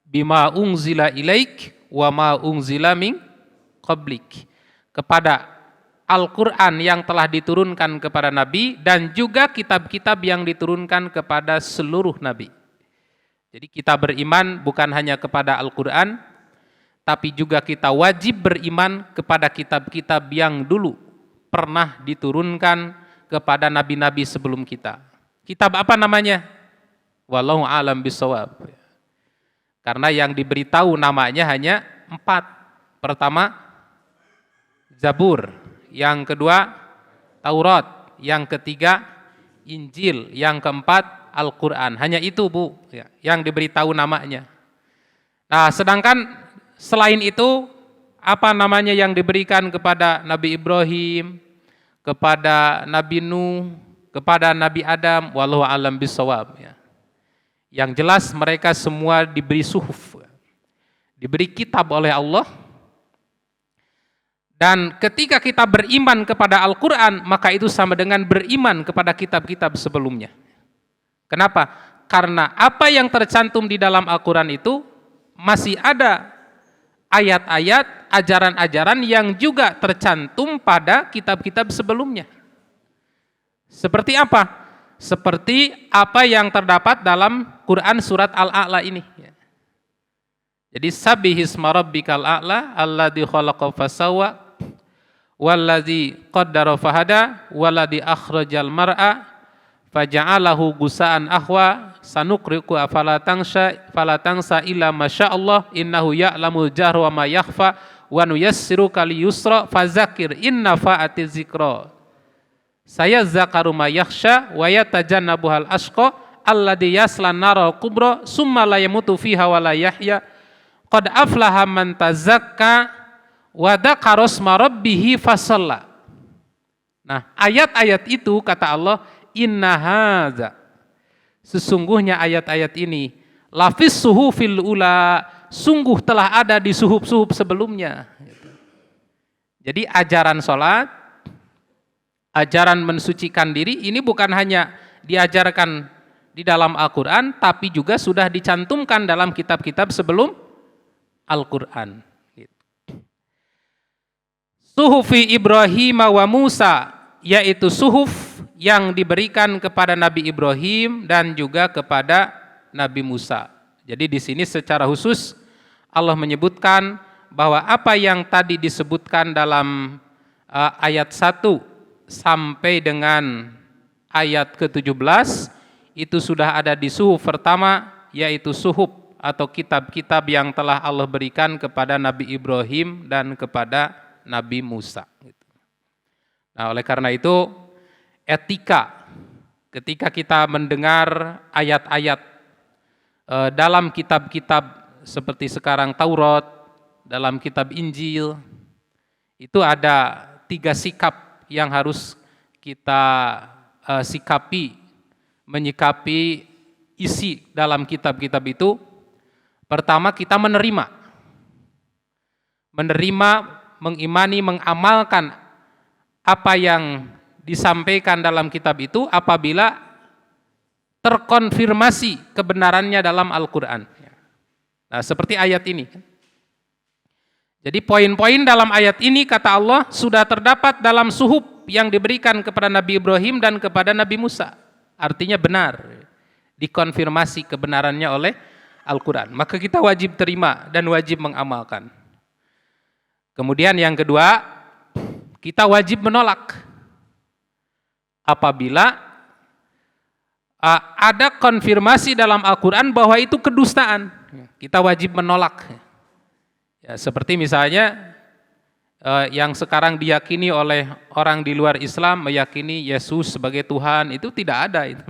bima unzila ilaik wa ma unzila min qablik, kepada Al-Quran yang telah diturunkan kepada Nabi dan juga kitab-kitab yang diturunkan kepada seluruh Nabi. Jadi kita beriman bukan hanya kepada Al-Quran, tapi juga kita wajib beriman kepada kitab-kitab yang dulu pernah diturunkan kepada nabi-nabi sebelum kita. Kitab apa namanya? Wallahu a'lam bishawab. Karena yang diberitahu namanya hanya 4. Pertama, Zabur. Yang kedua, Taurat. Yang ketiga, Injil. Yang keempat, Al-Quran. Hanya itu, Bu, yang diberitahu namanya. Nah, sedangkan selain itu, apa namanya yang diberikan kepada Nabi Ibrahim, kepada Nabi Nuh, kepada Nabi Adam, wallahu a'lam bishawab. Yang jelas mereka semua diberi suhuf, diberi kitab oleh Allah. Dan ketika kita beriman kepada Al-Quran, maka itu sama dengan beriman kepada kitab-kitab sebelumnya. Kenapa? Karena apa yang tercantum di dalam Al-Quran itu masih ada ayat-ayat, ajaran-ajaran yang juga tercantum pada kitab-kitab sebelumnya. Seperti apa? Seperti apa yang terdapat dalam Quran surat Al-A'la ini. Jadi sabbihisma rabbikal a'la alladzi khalaqa fasawwa walladzi qaddara fahada walladzi akhrajal mar'a faja'alahu gusa'an ahwa sanuqriku afala tansa illa masyaallah innahu ya'lamul jahra wa ma yakhfa wa nuyassiruka liyusra fadzakir inna fa'atiz zikra sayazzakaru ma yakhsha wa yatajannabuhal ashqa alladzi yaslan naral kubra summa la yamutu fiha wa la yahya qad aflaha man tazakka wa dzakara asma rabbih fasalla. Nah, ayat-ayat itu kata Allah, inna hadza, sesungguhnya ayat-ayat ini lafis suhufil ula, sungguh telah ada di suhuf-suhuf sebelumnya. Jadi ajaran salat, ajaran mensucikan diri ini bukan hanya diajarkan di dalam Al-Quran, tapi juga sudah dicantumkan dalam kitab-kitab sebelum Al-Quran. Suhufi Ibrahim wa Musa, yaitu suhuf yang diberikan kepada Nabi Ibrahim dan juga kepada Nabi Musa. Jadi di sini secara khusus Allah menyebutkan bahwa apa yang tadi disebutkan dalam ayat 1 sampai dengan ayat ke-17 itu sudah ada di suhuf pertama, yaitu suhuf atau kitab-kitab yang telah Allah berikan kepada Nabi Ibrahim dan kepada Nabi Musa. Nah, oleh karena itu etika ketika kita mendengar ayat-ayat dalam kitab-kitab seperti sekarang Taurat, dalam kitab Injil, itu ada 3 sikap yang harus kita sikapi, menyikapi isi dalam kitab-kitab itu. Pertama, kita menerima, mengimani, mengamalkan apa yang disampaikan dalam kitab itu apabila terkonfirmasi kebenarannya dalam Al-Quran. Nah, seperti ayat ini. Jadi poin-poin dalam ayat ini kata Allah sudah terdapat dalam suhuf yang diberikan kepada Nabi Ibrahim dan kepada Nabi Musa. Artinya benar, dikonfirmasi kebenarannya oleh Al-Quran. Maka kita wajib terima dan wajib mengamalkan. Kemudian yang kedua, kita wajib menolak apabila ada konfirmasi dalam Al-Quran bahwa itu kedustaan. Kita wajib menolak. Ya, seperti misalnya yang sekarang diyakini oleh orang di luar Islam, meyakini Yesus sebagai Tuhan, itu tidak ada itu.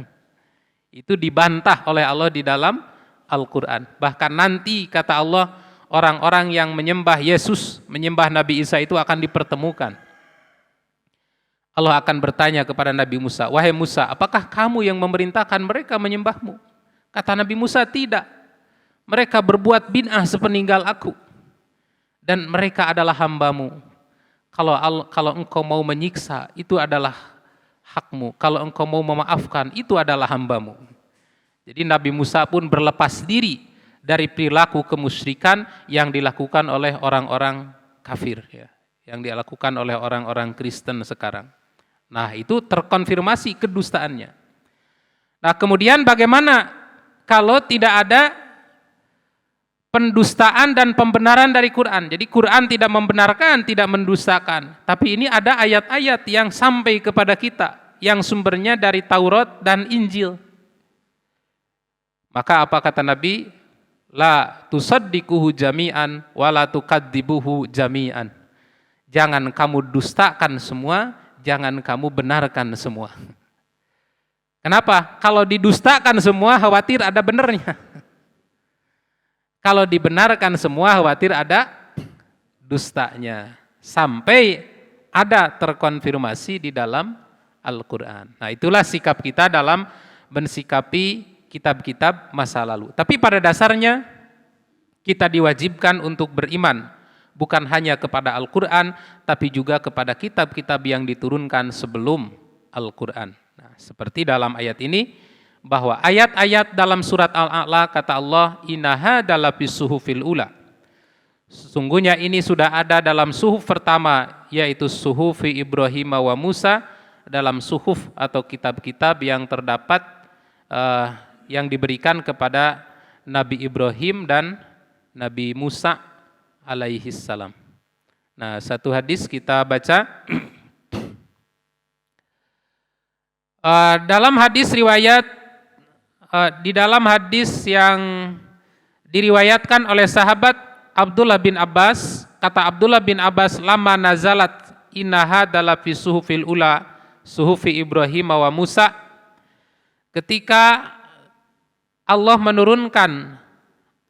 Itu dibantah oleh Allah di dalam Al-Quran. Bahkan nanti kata Allah, orang-orang yang menyembah Yesus, menyembah Nabi Isa itu akan dipertemukan. Allah akan bertanya kepada Nabi Musa, wahai Musa, apakah kamu yang memerintahkan mereka menyembahmu? Kata Nabi Musa, tidak. Mereka berbuat bid'ah sepeninggal aku. Dan mereka adalah hambamu. Kalau engkau mau menyiksa, itu adalah hakmu. Kalau engkau mau memaafkan, itu adalah hambamu. Jadi Nabi Musa pun berlepas diri dari perilaku kemusyrikan yang dilakukan oleh orang-orang kafir, ya, yang dilakukan oleh orang-orang Kristen sekarang. Nah, itu terkonfirmasi kedustaannya. Nah, kemudian bagaimana kalau tidak ada pendustaan dan pembenaran dari Quran? Jadi Quran tidak membenarkan, tidak mendustakan. Tapi ini ada ayat-ayat yang sampai kepada kita, yang sumbernya dari Taurat dan Injil. Maka apa kata Nabi? La tusaddiquhu jami'an wa la tukadzibuhu jami'an. Jangan kamu dustakan semua, jangan kamu benarkan semua. Kenapa? Kalau didustakan semua, khawatir ada benernya. Kalau dibenarkan semua, khawatir ada dustanya. Sampai ada terkonfirmasi di dalam Al-Quran. Nah, itulah sikap kita dalam mensikapi kitab-kitab masa lalu. Tapi pada dasarnya kita diwajibkan untuk beriman bukan hanya kepada Al-Quran, tapi juga kepada kitab-kitab yang diturunkan sebelum Al-Quran. Nah, seperti dalam ayat ini, bahwa ayat-ayat dalam surat Al-A'la kata Allah, innaha dalafis suhufil ula. Sesungguhnya ini sudah ada dalam suhuf pertama, yaitu suhufi Ibrahim wa Musa, dalam suhuf atau kitab-kitab yang terdapat yang diberikan kepada Nabi Ibrahim dan Nabi Musa alaihis salam. Nah, satu hadis kita baca. Dalam hadis riwayat di dalam hadis yang diriwayatkan oleh sahabat Abdullah bin Abbas, kata Abdullah bin Abbas, lama nazalat innaha dalafi suhufil ula suhufi Ibrahim wa Musa, ketika Allah menurunkan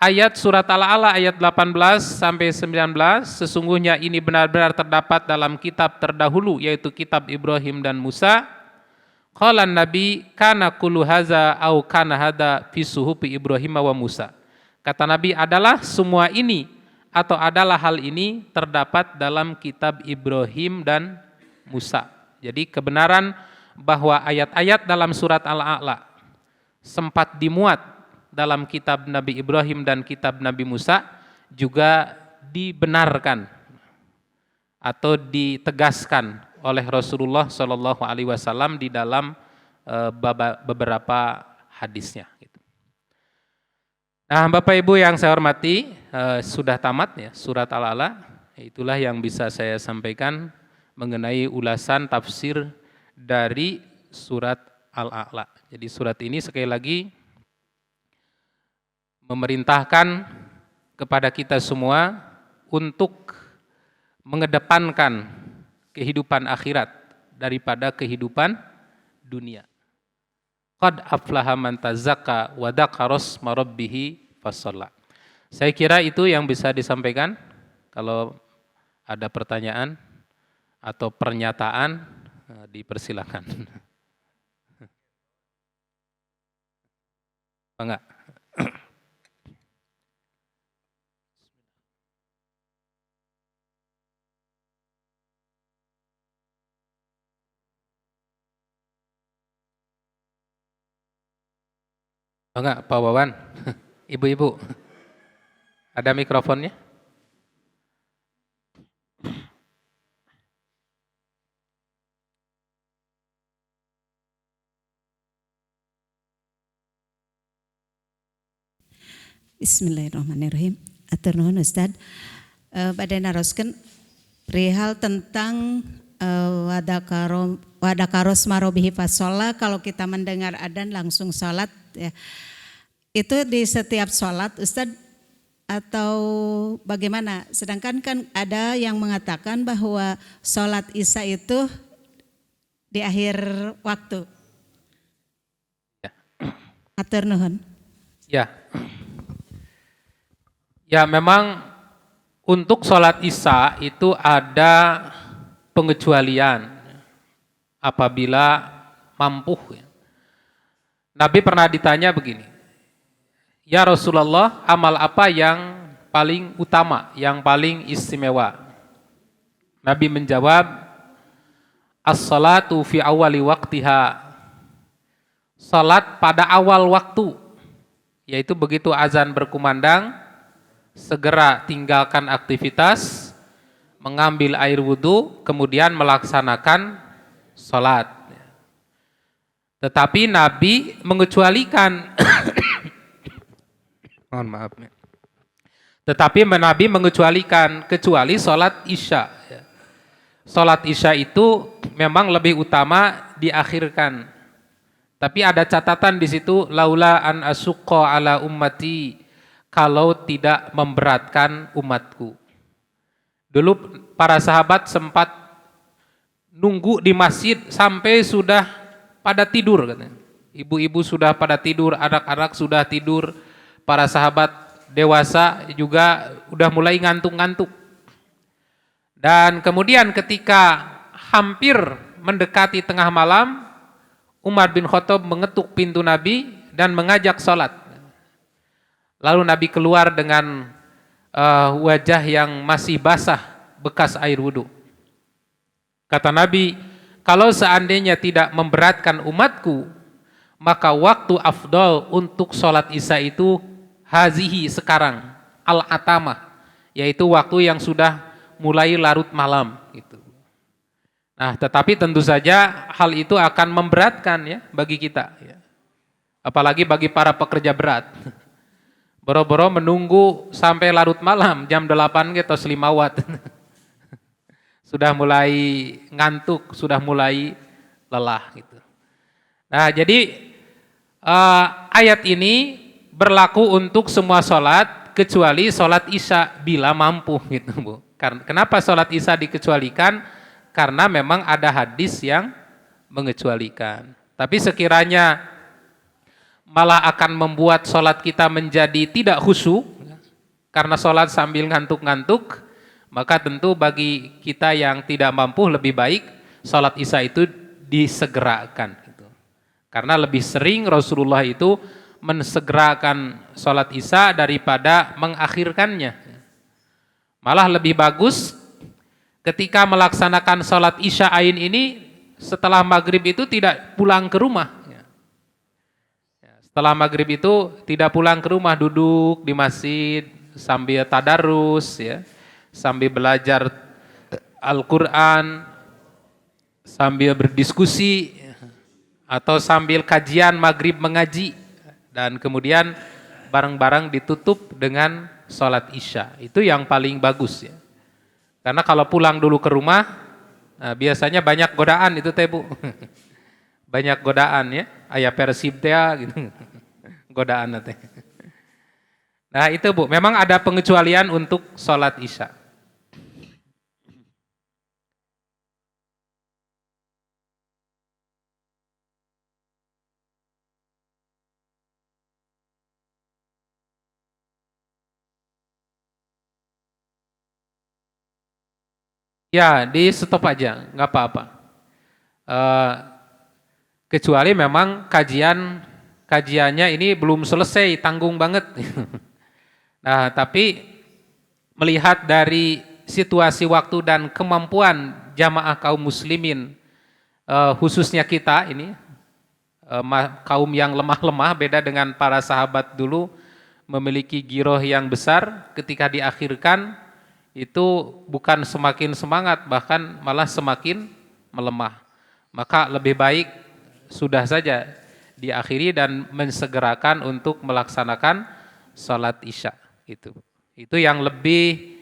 ayat surat Al-A'la ayat 18 sampai 19, sesungguhnya ini benar-benar terdapat dalam kitab terdahulu, yaitu kitab Ibrahim dan Musa. Qala Nabi kana kullu haza au kana hada fi suhufi Ibrahim wa Musa. Kata Nabi, adalah semua ini atau adalah hal ini terdapat dalam kitab Ibrahim dan Musa. Jadi kebenaran bahwa ayat-ayat dalam surat Al-A'la sempat dimuat dalam kitab Nabi Ibrahim dan kitab Nabi Musa juga dibenarkan atau ditegaskan oleh Rasulullah Shallallahu Alaihi Wasallam di dalam beberapa hadisnya. Nah, Bapak Ibu yang saya hormati, sudah tamat ya surat Al-A'la. Itulah yang bisa saya sampaikan mengenai ulasan tafsir dari surat Al-A'la. Jadi surat ini sekali lagi memerintahkan kepada kita semua untuk mengedepankan kehidupan akhirat daripada kehidupan dunia. Qad aflaha man tazakka wa dzakara isma rabbih fasalla. Saya kira itu yang bisa disampaikan. Kalau ada pertanyaan atau pernyataan, dipersilakan. Enggak. Enggak, Pak Wawan. Ibu-ibu. Ada mikrofonnya? Bismillahirrahmanirrahim. Atur nuhun Ustaz. Badai naroskeun perihal tentang wadakaros marobihi fasola, kalau kita mendengar adzan langsung sholat ya. Itu di setiap sholat Ustaz atau bagaimana? Sedangkan kan ada yang mengatakan bahwa sholat Isya itu di akhir waktu. Atur nuhun. Ya. Ya, memang untuk sholat Isya itu ada pengecualian apabila mampu. Nabi pernah ditanya begini, ya Rasulullah, amal apa yang paling utama, yang paling istimewa? Nabi menjawab, as-salatu fi awali waqtiha, salat pada awal waktu, yaitu begitu azan berkumandang, segera tinggalkan aktivitas, mengambil air wudhu, kemudian melaksanakan salat. Tetapi Nabi mengecualikan mohon maaf. Tetapi Nabi mengecualikan kecuali sholat Isya. Sholat Isya itu memang lebih utama diakhirkan. Tapi ada catatan di situ, laula an asyqa ala ummati, kalau tidak memberatkan umatku. Dulu para sahabat sempat nunggu di masjid sampai sudah pada tidur katanya. Ibu-ibu sudah pada tidur, anak-anak sudah tidur, para sahabat dewasa juga udah mulai ngantuk-ngantuk. Dan kemudian ketika hampir mendekati tengah malam, Umar bin Khattab mengetuk pintu Nabi dan mengajak sholat. Lalu Nabi keluar dengan wajah yang masih basah bekas air wudhu. Kata Nabi, kalau seandainya tidak memberatkan umatku, maka waktu afdal untuk sholat Isya itu hazihi sekarang, al-atamah, yaitu waktu yang sudah mulai larut malam. Gitu. Nah, tetapi tentu saja hal itu akan memberatkan ya bagi kita, ya. Apalagi bagi para pekerja berat. Boro-boro menunggu sampai larut malam, jam 8 gitu, 5 watt. Sudah mulai ngantuk, sudah mulai lelah gitu. Nah, jadi ayat ini berlaku untuk semua sholat kecuali sholat Isya bila mampu gitu, Bu. Kenapa sholat Isya dikecualikan? Karena memang ada hadis yang mengecualikan. Tapi sekiranya malah akan membuat sholat kita menjadi tidak khusyuk karena sholat sambil ngantuk-ngantuk, maka tentu bagi kita yang tidak mampu lebih baik sholat Isya itu disegerakan. Gitu. Karena lebih sering Rasulullah itu mensegerakan sholat Isya daripada mengakhirkannya. Malah lebih bagus ketika melaksanakan sholat Isya ain ini setelah maghrib itu tidak pulang ke rumah. Setelah maghrib itu tidak pulang ke rumah, duduk di masjid sambil tadarus, ya, sambil belajar Al-Quran, sambil berdiskusi, atau sambil kajian maghrib mengaji, dan kemudian bareng-bareng ditutup dengan sholat isya. Itu yang paling bagus, ya. Karena kalau pulang dulu ke rumah, nah, biasanya banyak godaan itu teh Bu. Banyak godaan, ya, aya Persib teh gitu. Godaan teh. Nah itu Bu, memang ada pengecualian untuk sholat isya. Ya, di stop aja, nggak apa-apa. Kecuali memang kajiannya ini belum selesai, tanggung banget. Nah, tapi melihat dari situasi waktu dan kemampuan jamaah kaum muslimin, khususnya kita ini, kaum yang lemah-lemah, beda dengan para sahabat dulu, memiliki giroh yang besar, ketika diakhirkan, itu bukan semakin semangat, bahkan malah semakin melemah. Maka lebih baik sudah saja diakhiri dan mensegerakan untuk melaksanakan sholat isya. Itu yang lebih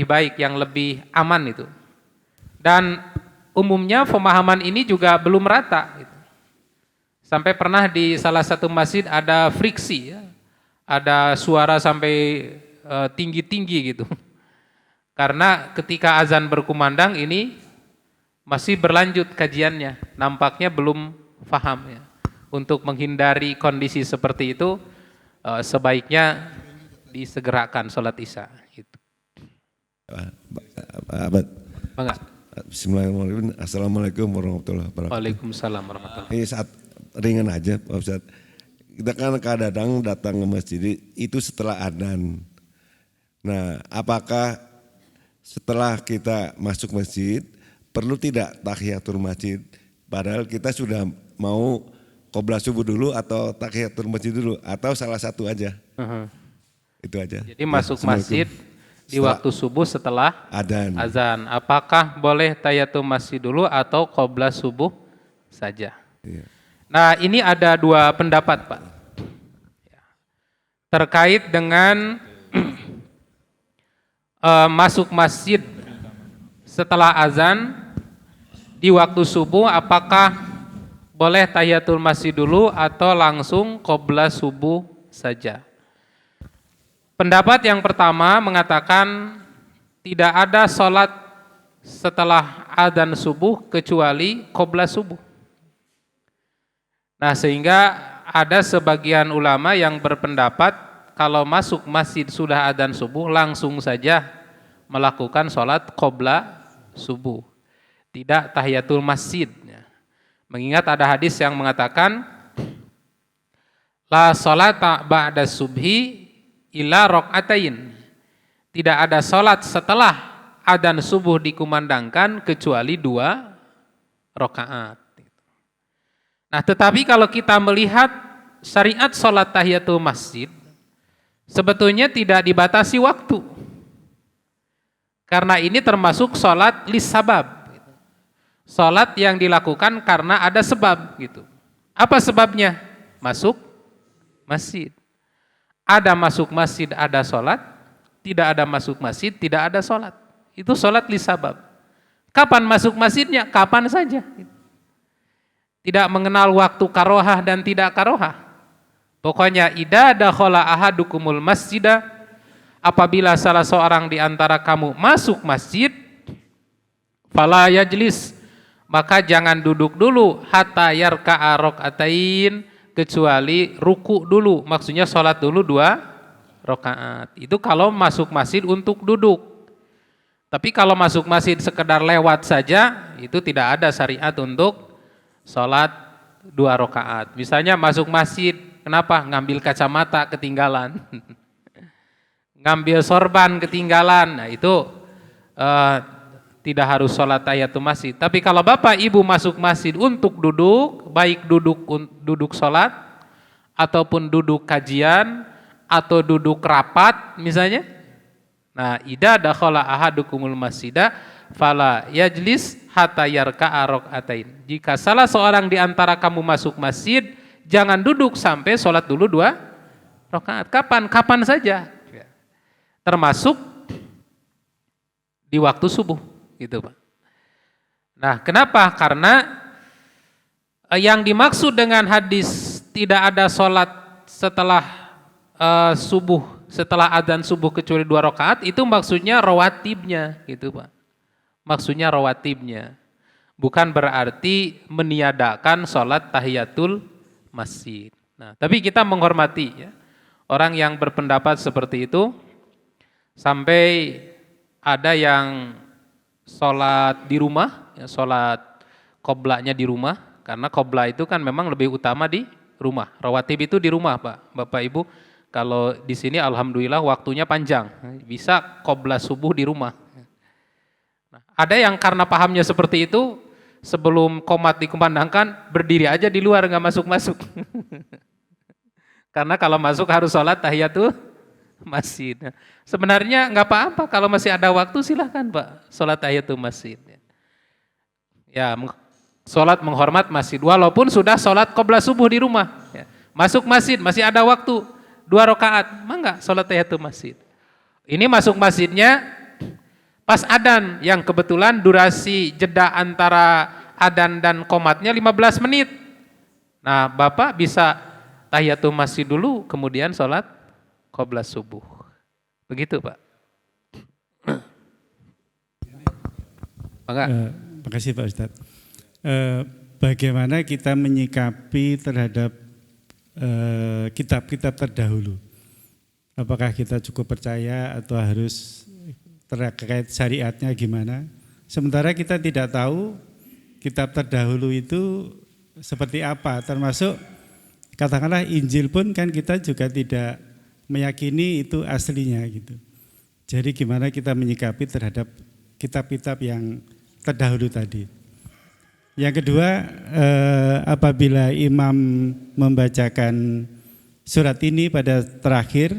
baik, yang lebih aman itu. Dan umumnya pemahaman ini juga belum rata. Sampai pernah di salah satu masjid ada friksi, ya. Ada suara sampai tinggi-tinggi gitu. Karena ketika azan berkumandang ini masih berlanjut kajiannya, nampaknya belum paham, ya. Untuk menghindari kondisi seperti itu, sebaiknya disegerakan sholat isya. Gitu. Bismillahirrahmanirrahim. Assalamualaikum warahmatullahi wabarakatuh. Waalaikumsalam warahmatullahi wabarakatuh. Ini saat ringan aja Pak Ustadz. Kita kan kadang datang ke masjid itu setelah adzan. Nah, apakah setelah kita masuk masjid perlu tidak tahiyatul masjid? Padahal kita sudah mau qobliyah subuh dulu atau tahiyatul masjid dulu atau salah satu aja? Itu aja. Jadi masuk masjid di waktu subuh setelah azan. Apakah boleh tahiyatul masjid dulu atau qobliyah subuh saja? Iya. Nah, ini ada dua pendapat, Pak. Terkait dengan masuk masjid setelah azan di waktu subuh, apakah boleh tahiyatul masjid dulu atau langsung qobliyah subuh saja? Pendapat yang pertama mengatakan tidak ada sholat setelah azan subuh kecuali qobliyah subuh. Nah, sehingga ada sebagian ulama yang berpendapat kalau masuk masjid sudah adzan subuh langsung saja melakukan sholat qobliyah subuh, tidak tahiyatul masjid. Mengingat ada hadis yang mengatakan la sholata ba'da subhi illa rok'atain, tidak ada sholat setelah adzan subuh dikumandangkan kecuali 2 rakaat. Nah, tetapi kalau kita melihat syariat sholat tahiyatul masjid, sebetulnya tidak dibatasi waktu. Karena ini termasuk sholat lisabab. Sholat yang dilakukan karena ada sebab. Gitu. Apa sebabnya? Masuk masjid. Ada masuk masjid, ada sholat. Tidak ada masuk masjid, tidak ada sholat. Itu sholat lisabab. Kapan masuk masjidnya? Kapan saja. Tidak mengenal waktu karohah dan tidak karohah. Pokoknya idza dakhala ahadukumul masjidah, apabila salah seorang di antara kamu masuk masjid, fala yajlis, maka jangan duduk dulu hatta yarka'a raka'atain, kecuali ruku dulu, maksudnya sholat dulu 2 rakaat. Itu kalau masuk masjid untuk duduk. Tapi kalau masuk masjid sekedar lewat saja, itu tidak ada syariat untuk sholat 2 rakaat. Misalnya masuk masjid, kenapa? Ngambil kacamata ketinggalan, ngambil sorban ketinggalan. Nah itu tidak harus sholat tahiyatul masjid. Tapi kalau Bapak Ibu masuk masjid untuk duduk, baik duduk sholat, ataupun duduk kajian, atau duduk rapat misalnya. Nah, idza dakhala ahadukumul masjida fala yajlis hatta yarka'a raka'atain. Jika salah seorang di antara kamu masuk masjid, jangan duduk sampai sholat dulu 2 rakaat. Kapan? Kapan saja. Termasuk di waktu subuh, gitu Pak. Nah, kenapa? Karena yang dimaksud dengan hadis tidak ada sholat setelah subuh, setelah adzan subuh kecuali 2 rakaat, itu maksudnya rawatibnya, gitu Pak. Maksudnya rawatibnya. Bukan berarti meniadakan sholat tahiyatul masjid. Nah, tapi kita menghormati ya, orang yang berpendapat seperti itu, sampai ada yang sholat di rumah, ya, sholat qoblanya di rumah, karena qobla itu kan memang lebih utama di rumah. Rawatib itu di rumah Pak, Bapak Ibu. Kalau di sini alhamdulillah waktunya panjang, bisa qobla subuh di rumah. Nah, ada yang karena pahamnya seperti itu, sebelum qomat dikumandangkan berdiri aja di luar, nggak masuk-masuk. Karena kalau masuk harus sholat tahiyatul masjid. Nah, sebenarnya nggak apa-apa, kalau masih ada waktu silahkan Pak, sholat tahiyatul masjid. Ya, sholat menghormat masjid, walaupun sudah sholat qobla subuh di rumah. Ya. Masuk masjid, masih ada waktu, 2 rakaat, mangga sholat tahiyatul masjid. Ini masuk masjidnya pas adzan, yang kebetulan durasi jeda antara adzan dan qomatnya 15 menit. Nah, Bapak bisa tahiyatul masjid dulu, kemudian sholat qobla subuh. Begitu Pak. Makasih Pak Ustadz. Bagaimana kita menyikapi terhadap kitab-kitab terdahulu? Apakah kita cukup percaya atau harus terkait syariatnya gimana? Sementara kita tidak tahu kitab terdahulu itu seperti apa, termasuk katakanlah Injil pun kan kita juga tidak meyakini itu aslinya gitu. Jadi gimana kita menyikapi terhadap kitab-kitab yang terdahulu tadi. Yang kedua, apabila imam membacakan surat ini pada terakhir,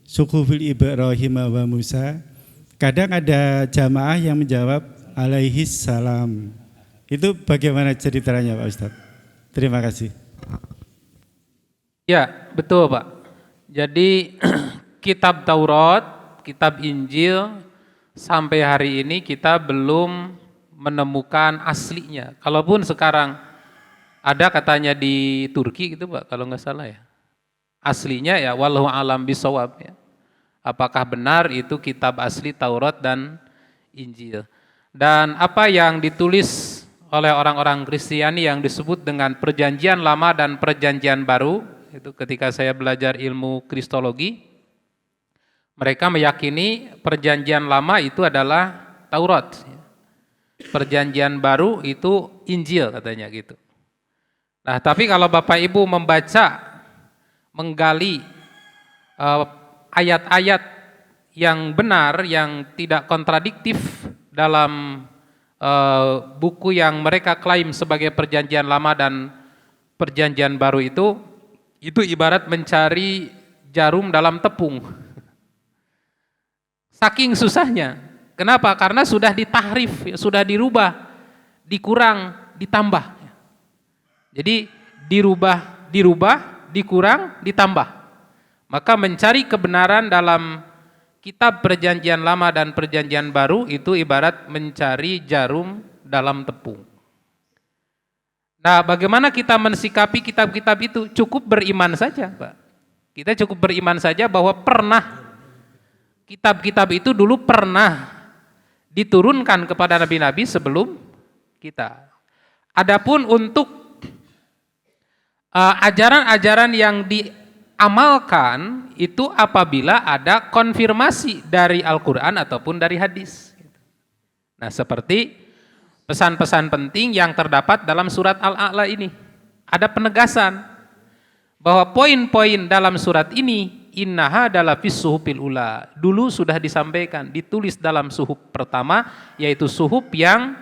Suhufil Ibrahim wa Musa, kadang ada jamaah yang menjawab alaihis salam. Itu bagaimana ceritanya Pak Ustadz? Terima kasih. Ya, betul Pak. Jadi kitab Taurat, kitab Injil, sampai hari ini kita belum menemukan aslinya. Kalaupun sekarang ada katanya di Turki gitu Pak, kalau nggak salah ya. Aslinya ya wallahu alam bisawab ya. Apakah benar itu kitab asli Taurat dan Injil. Dan apa yang ditulis oleh orang-orang Kristiani yang disebut dengan Perjanjian Lama dan Perjanjian Baru, itu ketika saya belajar ilmu kristologi, mereka meyakini Perjanjian Lama itu adalah Taurat, Perjanjian Baru itu Injil katanya gitu. Nah, tapi kalau Bapak Ibu membaca, menggali ayat-ayat yang benar, yang tidak kontradiktif dalam buku yang mereka klaim sebagai Perjanjian Lama dan Perjanjian Baru itu ibarat mencari jarum dalam tepung. Saking susahnya. Kenapa? Karena sudah ditahrif, sudah dirubah, dikurang, ditambah. Jadi dirubah, dikurang, ditambah. Maka mencari kebenaran dalam kitab Perjanjian Lama dan Perjanjian Baru itu ibarat mencari jarum dalam tepung. Nah, bagaimana kita mensikapi kitab-kitab itu? Cukup beriman saja, Pak. Kita cukup beriman saja bahwa pernah kitab-kitab itu dulu pernah diturunkan kepada nabi-nabi sebelum kita. Adapun untuk ajaran-ajaran yang diamalkan itu apabila ada konfirmasi dari Al-Quran ataupun dari hadis. Nah, seperti pesan-pesan penting yang terdapat dalam surat Al-A'la ini. Ada penegasan bahwa poin-poin dalam surat ini innaha adalah fis suhufil ula. Dulu sudah disampaikan, ditulis dalam suhuf pertama, yaitu suhuf yang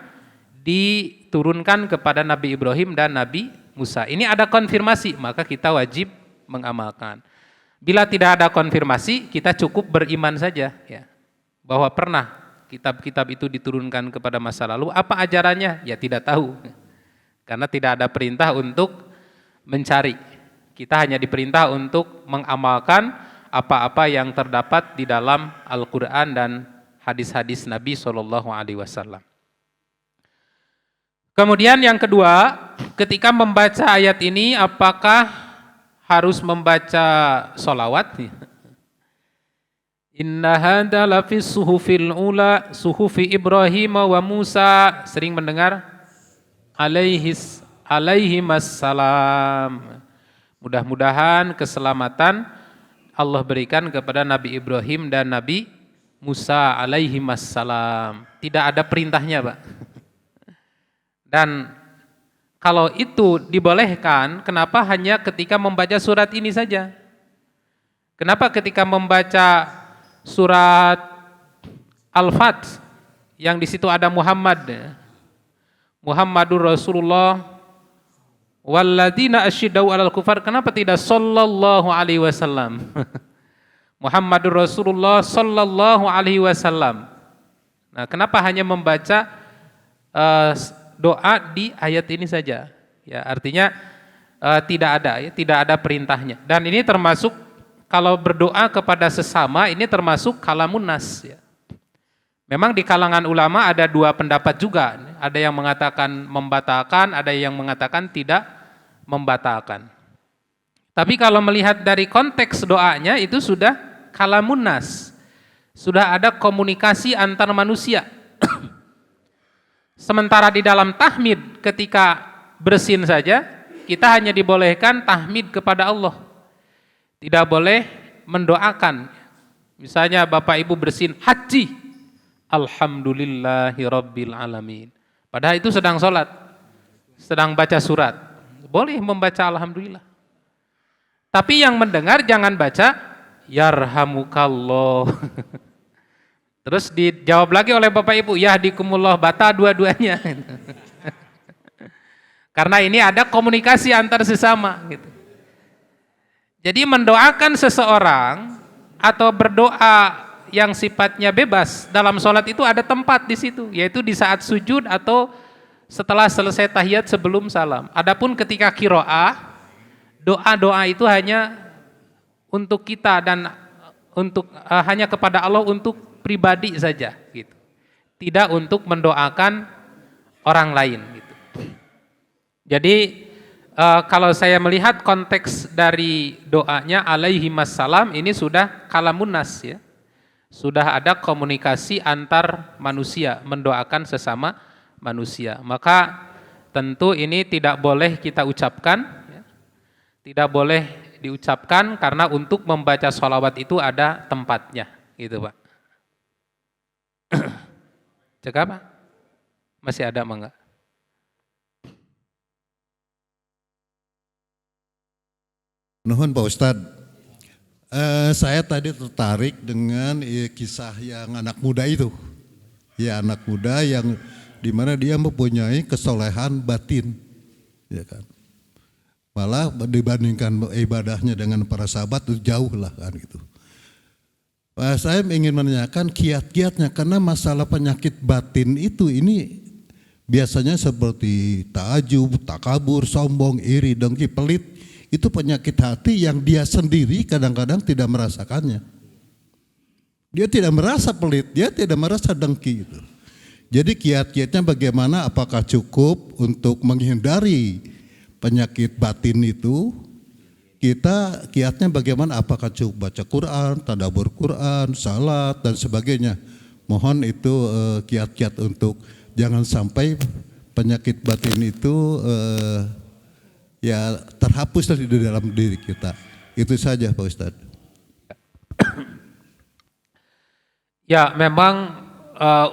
diturunkan kepada Nabi Ibrahim dan Nabi Musa. Ini ada konfirmasi, maka kita wajib mengamalkan. Bila tidak ada konfirmasi, kita cukup beriman saja, ya, bahwa pernah kitab-kitab itu diturunkan kepada masa lalu. Apa ajarannya? Ya tidak tahu, karena tidak ada perintah untuk mencari. Kita hanya diperintah untuk mengamalkan apa-apa yang terdapat di dalam Al-Quran dan hadis-hadis Nabi SAW. Kemudian yang kedua, ketika membaca ayat ini, apakah harus membaca sholawat? Inna hadza lafis suhufil ula suhufi Ibrahim wa Musa. Sering mendengar alaihimassalam. Mudah-mudahan keselamatan Allah berikan kepada Nabi Ibrahim dan Nabi Musa alaihimassalam. Tidak ada perintahnya, Pak. Dan kalau itu dibolehkan, kenapa hanya ketika membaca surat ini saja? Kenapa ketika membaca surat Al-Fat yang di situ ada Muhammadur Rasulullah walladzina asyiddau 'alal kufar, kenapa tidak sallallahu alaihi wasallam? Muhammadur Rasulullah sallallahu alaihi wasallam. Nah, kenapa hanya membaca doa di ayat ini saja? Ya, artinya tidak ada perintahnya. Dan ini termasuk kalau berdoa kepada sesama, ini termasuk kalamun nas, ya. Memang di kalangan ulama ada dua pendapat juga. Ada yang mengatakan membatalkan, ada yang mengatakan tidak membatalkan. Tapi kalau melihat dari konteks doanya, itu sudah kalamun nas. Sudah ada komunikasi antar manusia. Sementara di dalam tahmid ketika bersin saja, kita hanya dibolehkan tahmid kepada Allah. Tidak boleh mendoakan. Misalnya Bapak Ibu bersin haji, alhamdulillahi rabbil alamin. Padahal itu sedang sholat, sedang baca surat. Boleh membaca alhamdulillah. Tapi yang mendengar jangan baca yarhamukallah. Terus dijawab lagi oleh Bapak Ibu, yahdikumullah, bata dua-duanya. Karena ini ada komunikasi antar sesama, gitu. Jadi mendoakan seseorang atau berdoa yang sifatnya bebas dalam sholat itu ada tempat di situ, yaitu di saat sujud atau setelah selesai tahiyat sebelum salam. Adapun ketika qiraah, doa-doa itu hanya untuk kita dan untuk hanya kepada Allah untuk pribadi saja, gitu. Tidak untuk mendoakan orang lain, gitu. Jadi kalau saya melihat konteks dari doanya alaihimassalam ini sudah kalamun nas, ya. Sudah ada komunikasi antar manusia, mendoakan sesama manusia. Maka tentu ini tidak boleh kita ucapkan, ya. Tidak boleh diucapkan karena untuk membaca sholawat itu ada tempatnya, gitu Pak. Cek apa? Masih ada enggak? Nuhun Pak Ustadz, saya tadi tertarik dengan kisah yang anak muda itu. Ya, anak muda yang dimana dia mempunyai kesolehan batin, ya kan. Malah dibandingkan ibadahnya dengan para sahabat itu jauh lah kan gitu. Saya ingin menanyakan kiat-kiatnya, karena masalah penyakit batin itu ini biasanya seperti ta'ajub, takabur, sombong, iri, dengki, pelit. Itu penyakit hati yang dia sendiri kadang-kadang tidak merasakannya. Dia tidak merasa pelit, dia tidak merasa dengki gitu. Jadi kiat-kiatnya bagaimana, apakah cukup untuk menghindari penyakit batin itu? Kita kiatnya bagaimana, apakah cukup baca Quran, tadabbur Quran, salat dan sebagainya. Mohon itu kiat-kiat untuk jangan sampai penyakit batin itu ya terhapus dari dalam diri kita. Itu saja Pak Ustadz. Ya, memang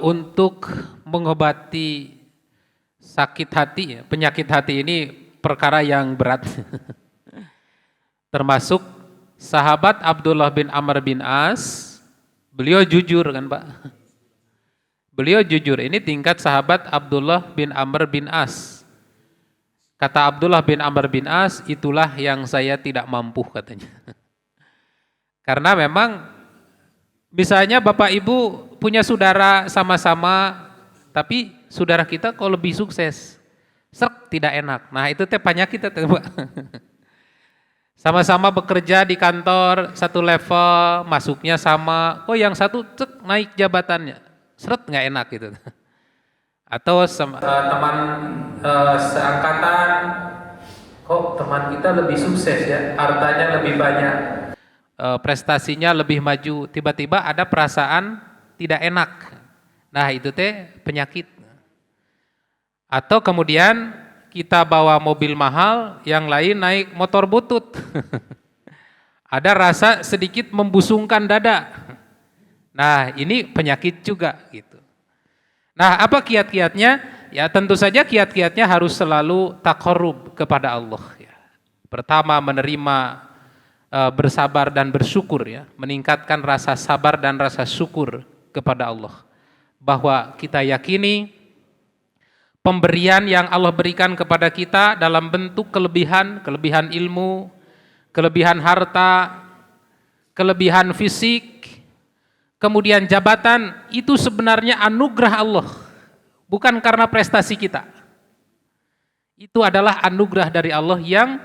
untuk mengobati sakit hati, penyakit hati ini perkara yang berat. Termasuk sahabat Abdullah bin Amr bin As, beliau jujur kan Pak? Beliau jujur, ini tingkat sahabat Abdullah bin Amr bin As. Kata Abdullah bin Amr bin As, itulah yang saya tidak mampu katanya. Karena memang misalnya Bapak Ibu punya saudara sama-sama, tapi saudara kita kok lebih sukses, tidak enak. Nah itu teh penyakit teh Pak. Sama-sama bekerja di kantor satu level, masuknya sama, yang satu naik jabatannya, nggak enak gitu. Atau teman seangkatan, kok teman kita lebih sukses ya, hartanya lebih banyak, prestasinya lebih maju, tiba-tiba ada perasaan tidak enak. Nah itu teh penyakit. Atau kemudian kita bawa mobil mahal, yang lain naik motor butut. Ada rasa sedikit membusungkan dada. Nah ini penyakit juga gitu. Nah apa kiat-kiatnya? Ya tentu saja kiat-kiatnya harus selalu taqarrub kepada Allah. Ya. Pertama menerima, bersabar dan bersyukur ya, meningkatkan rasa sabar dan rasa syukur kepada Allah. Bahwa kita yakini pemberian yang Allah berikan kepada kita dalam bentuk kelebihan ilmu, kelebihan harta, kelebihan fisik, kemudian jabatan, itu sebenarnya anugerah Allah, bukan karena prestasi kita. Itu adalah anugerah dari Allah yang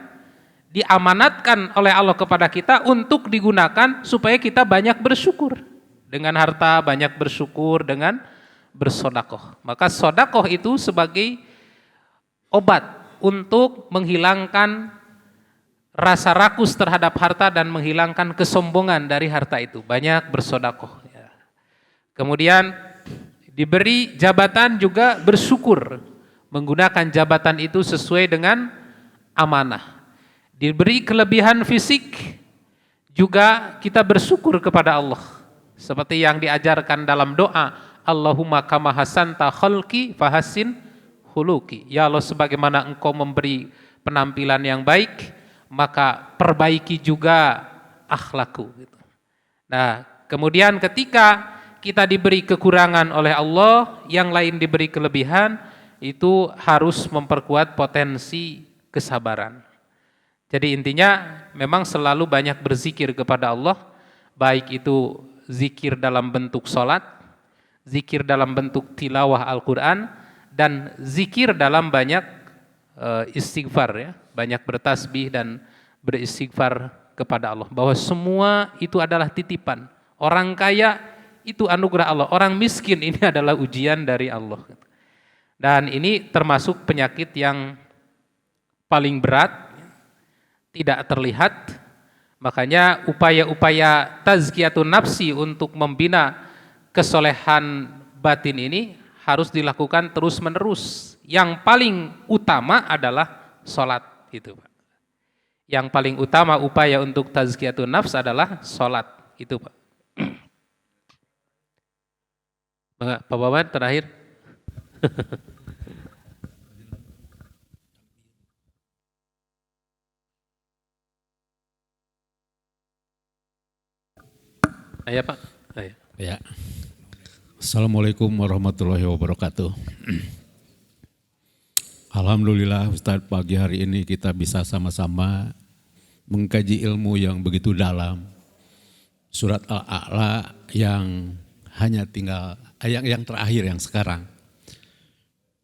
diamanatkan oleh Allah kepada kita untuk digunakan supaya kita banyak bersyukur. Dengan harta banyak bersyukur, dengan bersodakoh. Maka sodakoh itu sebagai obat untuk menghilangkan rasa rakus terhadap harta dan menghilangkan kesombongan dari harta itu. Banyak bersodakoh. Ya. Kemudian diberi jabatan juga bersyukur, menggunakan jabatan itu sesuai dengan amanah. Diberi kelebihan fisik juga kita bersyukur kepada Allah. Seperti yang diajarkan dalam doa, Allahumma kama hasanta khalqi fahassin khuluqi. Ya Allah, sebagaimana engkau memberi penampilan yang baik, maka perbaiki juga akhlakku. Nah, kemudian ketika kita diberi kekurangan oleh Allah, yang lain diberi kelebihan, itu harus memperkuat potensi kesabaran. Jadi intinya memang selalu banyak berzikir kepada Allah, baik itu zikir dalam bentuk sholat, zikir dalam bentuk tilawah Al-Quran, dan zikir dalam banyak istighfar ya, banyak bertasbih dan beristighfar kepada Allah, bahwa semua itu adalah titipan. Orang kaya itu anugerah Allah, orang miskin ini adalah ujian dari Allah. Dan ini termasuk penyakit yang paling berat, tidak terlihat. Makanya upaya-upaya tazkiyatun nafsi untuk membina kesolehan batin ini harus dilakukan terus-menerus. Yang paling utama adalah sholat itu, Pak. Yang paling utama upaya untuk tazkiyatun nafs adalah sholat itu, Pak. Pak Bawan terakhir. Ayah Pak. Ayah. Ya. Assalamualaikum warahmatullahi wabarakatuh. Alhamdulillah Ustadz, pagi hari ini kita bisa sama-sama mengkaji ilmu yang begitu dalam. Surat Al-A'la yang hanya tinggal yang terakhir yang sekarang.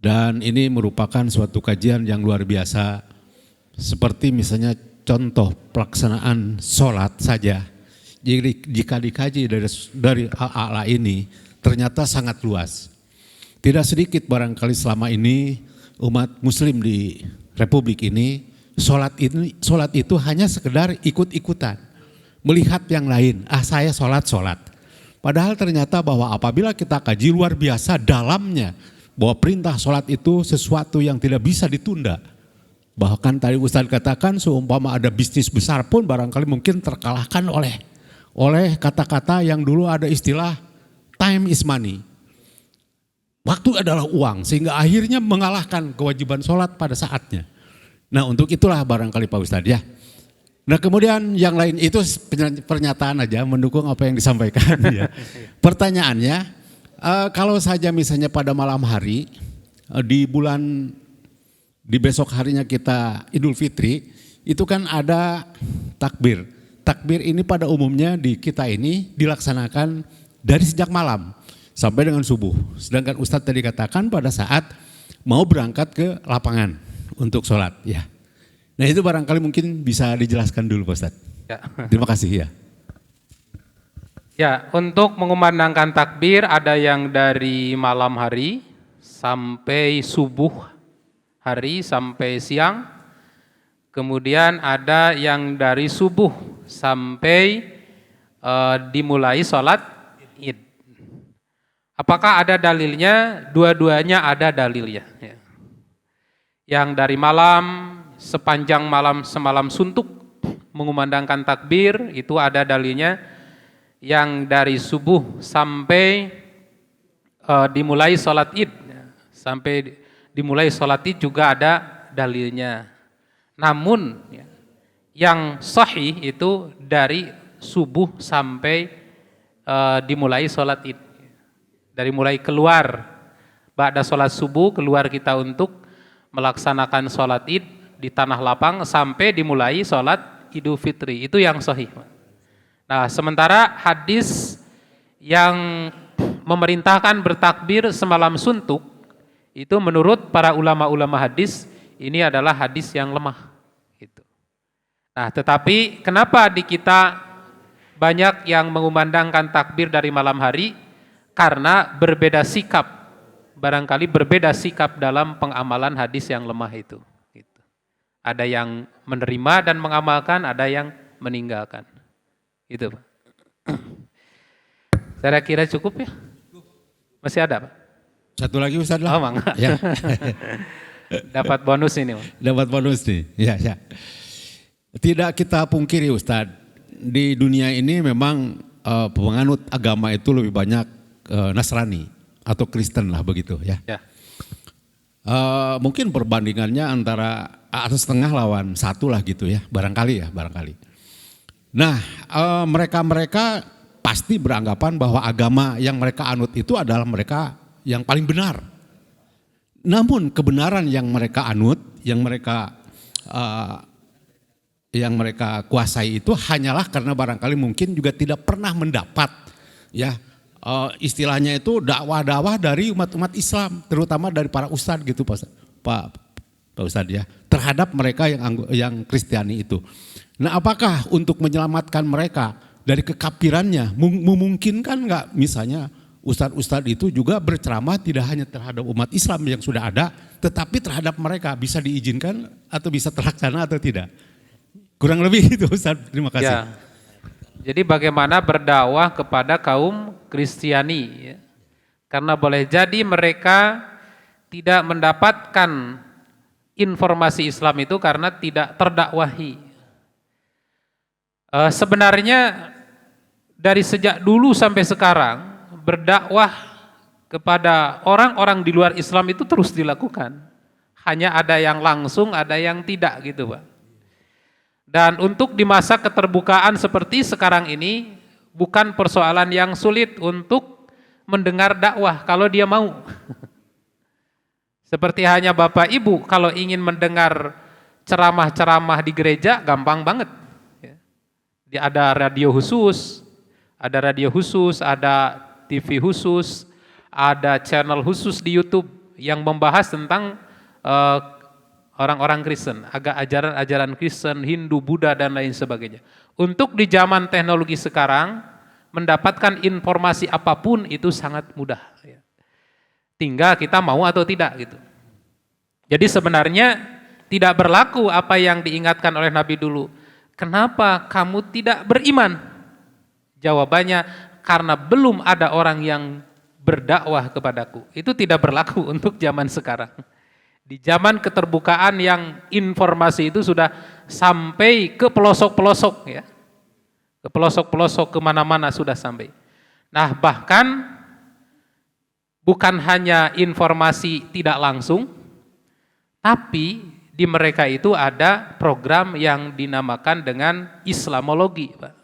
Dan ini merupakan suatu kajian yang luar biasa. Seperti misalnya contoh pelaksanaan sholat saja. Jadi jika dikaji dari Al-A'la ini ternyata sangat luas. Tidak sedikit barangkali selama ini umat muslim di Republik ini sholat itu hanya sekedar ikut-ikutan. Melihat yang lain, saya sholat. Padahal ternyata bahwa apabila kita kaji luar biasa dalamnya, bahwa perintah sholat itu sesuatu yang tidak bisa ditunda. Bahkan tadi Ustadz katakan seumpama ada bisnis besar pun barangkali mungkin terkalahkan oleh kata-kata yang dulu ada istilah time is money. Waktu adalah uang, sehingga akhirnya mengalahkan kewajiban sholat pada saatnya. Nah untuk itulah barangkali Pak Ustadz ya, Nah kemudian yang lain itu pernyataan aja mendukung apa yang disampaikan. Ya. Pertanyaannya, kalau saja misalnya pada malam hari di besok harinya kita Idul Fitri, itu kan ada takbir. Takbir ini pada umumnya di kita ini dilaksanakan dari sejak malam sampai dengan subuh. Sedangkan Ustadz tadi katakan pada saat mau berangkat ke lapangan untuk sholat. Ya. Nah itu barangkali mungkin bisa dijelaskan dulu Pak Ustadz. Ya. Terima kasih ya. Ya, untuk mengumandangkan takbir ada yang dari malam hari sampai subuh hari sampai siang. Kemudian ada yang dari subuh sampai dimulai sholat Id. Apakah ada dalilnya? Dua-duanya ada dalilnya. Ya. Yang dari malam, sepanjang malam semalam suntuk mengumandangkan takbir, itu ada dalilnya. Yang dari subuh sampai dimulai sholat Id, sampai dimulai sholat Id juga ada dalilnya. Namun yang sahih itu dari subuh sampai dimulai sholat Id. Dari mulai keluar ba'da sholat subuh, keluar kita untuk melaksanakan sholat Id di tanah lapang sampai dimulai sholat Idul Fitri. Itu yang sahih. Nah, sementara hadis yang memerintahkan bertakbir semalam suntuk, itu menurut para ulama-ulama hadis, ini adalah hadis yang lemah. Gitu. Nah, tetapi kenapa di kita banyak yang mengumandangkan takbir dari malam hari? Karena berbeda sikap, barangkali berbeda sikap dalam pengamalan hadis yang lemah itu. Gitu. Ada yang menerima dan mengamalkan, ada yang meninggalkan. Itu Pak. Saya kira cukup ya? Masih ada Pak? Satu lagi Ustadz lah. Oh, mangga. Ya. Dapat bonus ini Pak. Dapat bonus nih. Ya, ya. Tidak kita pungkiri Ustadz, di dunia ini memang penganut agama itu lebih banyak Nasrani atau Kristen lah begitu ya. Ya. Mungkin perbandingannya antara atau setengah lawan satu lah gitu ya, barangkali. Nah, mereka pasti beranggapan bahwa agama yang mereka anut itu adalah mereka yang paling benar. Namun kebenaran yang mereka anut, yang mereka kuasai itu hanyalah karena barangkali mungkin juga tidak pernah mendapat ya istilahnya itu dakwah-dakwah dari umat-umat Islam, terutama dari para ustadz gitu Pak Ustadz ya, terhadap mereka yang Kristiani itu. Nah, apakah untuk menyelamatkan mereka dari kekafirannya memungkinkan nggak misalnya ustadz-ustadz itu juga berceramah tidak hanya terhadap umat Islam yang sudah ada, tetapi terhadap mereka, bisa diizinkan atau bisa terlaksana atau tidak? Kurang lebih itu Ustadz, terima kasih. Ya. Jadi bagaimana berdakwah kepada kaum Kristiani ya. Karena boleh jadi mereka tidak mendapatkan informasi Islam itu karena tidak terdakwahi. Sebenarnya dari sejak dulu sampai sekarang berdakwah kepada orang-orang di luar Islam itu terus dilakukan. Hanya ada yang langsung, ada yang tidak gitu Pak. Dan untuk di masa keterbukaan seperti sekarang ini, bukan persoalan yang sulit untuk mendengar dakwah kalau dia mau. Seperti hanya Bapak Ibu kalau ingin mendengar ceramah-ceramah di gereja, gampang banget. Dia ada radio khusus, ada TV khusus, ada channel khusus di YouTube yang membahas tentang orang-orang Kristen, agak ajaran-ajaran Kristen, Hindu, Buddha dan lain sebagainya. Untuk di zaman teknologi sekarang, mendapatkan informasi apapun itu sangat mudah. Tinggal kita mau atau tidak gitu. Jadi sebenarnya tidak berlaku apa yang diingatkan oleh Nabi dulu. Kenapa kamu tidak beriman? Jawabannya, karena belum ada orang yang berdakwah kepadaku. Itu tidak berlaku untuk zaman sekarang. Di zaman keterbukaan yang informasi itu sudah sampai ke pelosok-pelosok ya. Ke pelosok-pelosok kemana-mana sudah sampai. Nah bahkan bukan hanya informasi tidak langsung, tapi di mereka itu ada program yang dinamakan dengan Islamologi, Pak.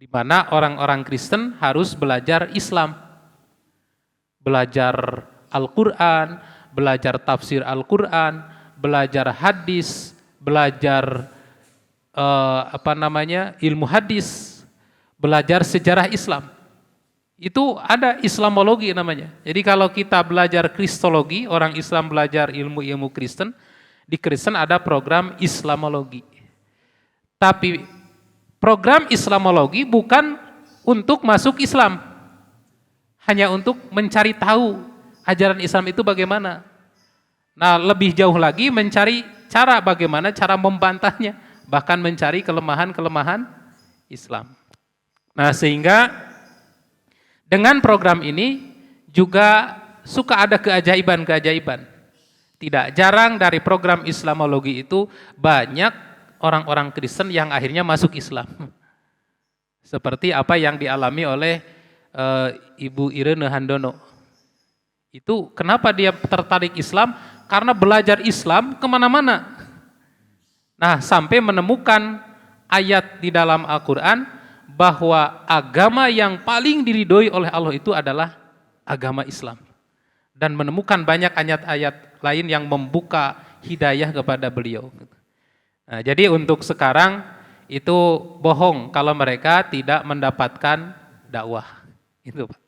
Di mana orang-orang Kristen harus belajar Islam. Belajar Al-Quran, belajar tafsir Al-Quran, belajar hadis, belajar ilmu hadis, belajar sejarah Islam. Itu ada Islamologi namanya. Jadi kalau kita belajar Kristologi, orang Islam belajar ilmu-ilmu Kristen, di Kristen ada program Islamologi. Tapi program Islamologi bukan untuk masuk Islam, hanya untuk mencari tahu ajaran Islam itu bagaimana. Nah, lebih jauh lagi mencari cara bagaimana cara membantahnya, bahkan mencari kelemahan-kelemahan Islam. Nah, sehingga dengan program ini juga suka ada keajaiban-keajaiban. Tidak jarang dari program Islamologi itu banyak orang-orang Kristen yang akhirnya masuk Islam. Seperti apa yang dialami oleh Ibu Irene Handono. Itu kenapa dia tertarik Islam? Karena belajar Islam kemana-mana. Nah, sampai menemukan ayat di dalam Al-Quran bahwa agama yang paling diridhoi oleh Allah itu adalah agama Islam. Dan menemukan banyak ayat-ayat lain yang membuka hidayah kepada beliau. Nah, jadi untuk sekarang itu bohong kalau mereka tidak mendapatkan dakwah. Itu, Pak.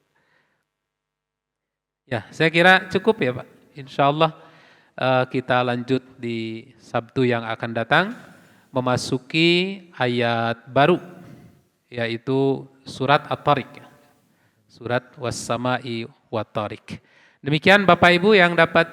Ya, saya kira cukup ya, Pak. Insya Allah kita lanjut di Sabtu yang akan datang memasuki ayat baru, yaitu surat At-Tariq, surat Was-Sama'i Wat-Tariq. Demikian Bapak Ibu yang dapat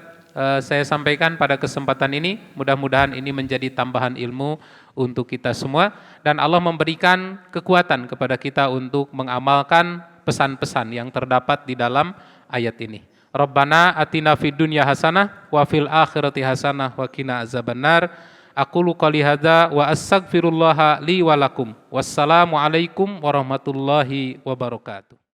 saya sampaikan pada kesempatan ini. Mudah-mudahan ini menjadi tambahan ilmu untuk kita semua dan Allah memberikan kekuatan kepada kita untuk mengamalkan pesan-pesan yang terdapat di dalam ayat ini. Rabbana atina fid dunya hasanah wa fil akhirati hasanah wa qina azabannar. Aqulu qouli hadza wa astaghfirullaha li wa lakum. Wassalamu alaikum warahmatullahi wabarakatuh.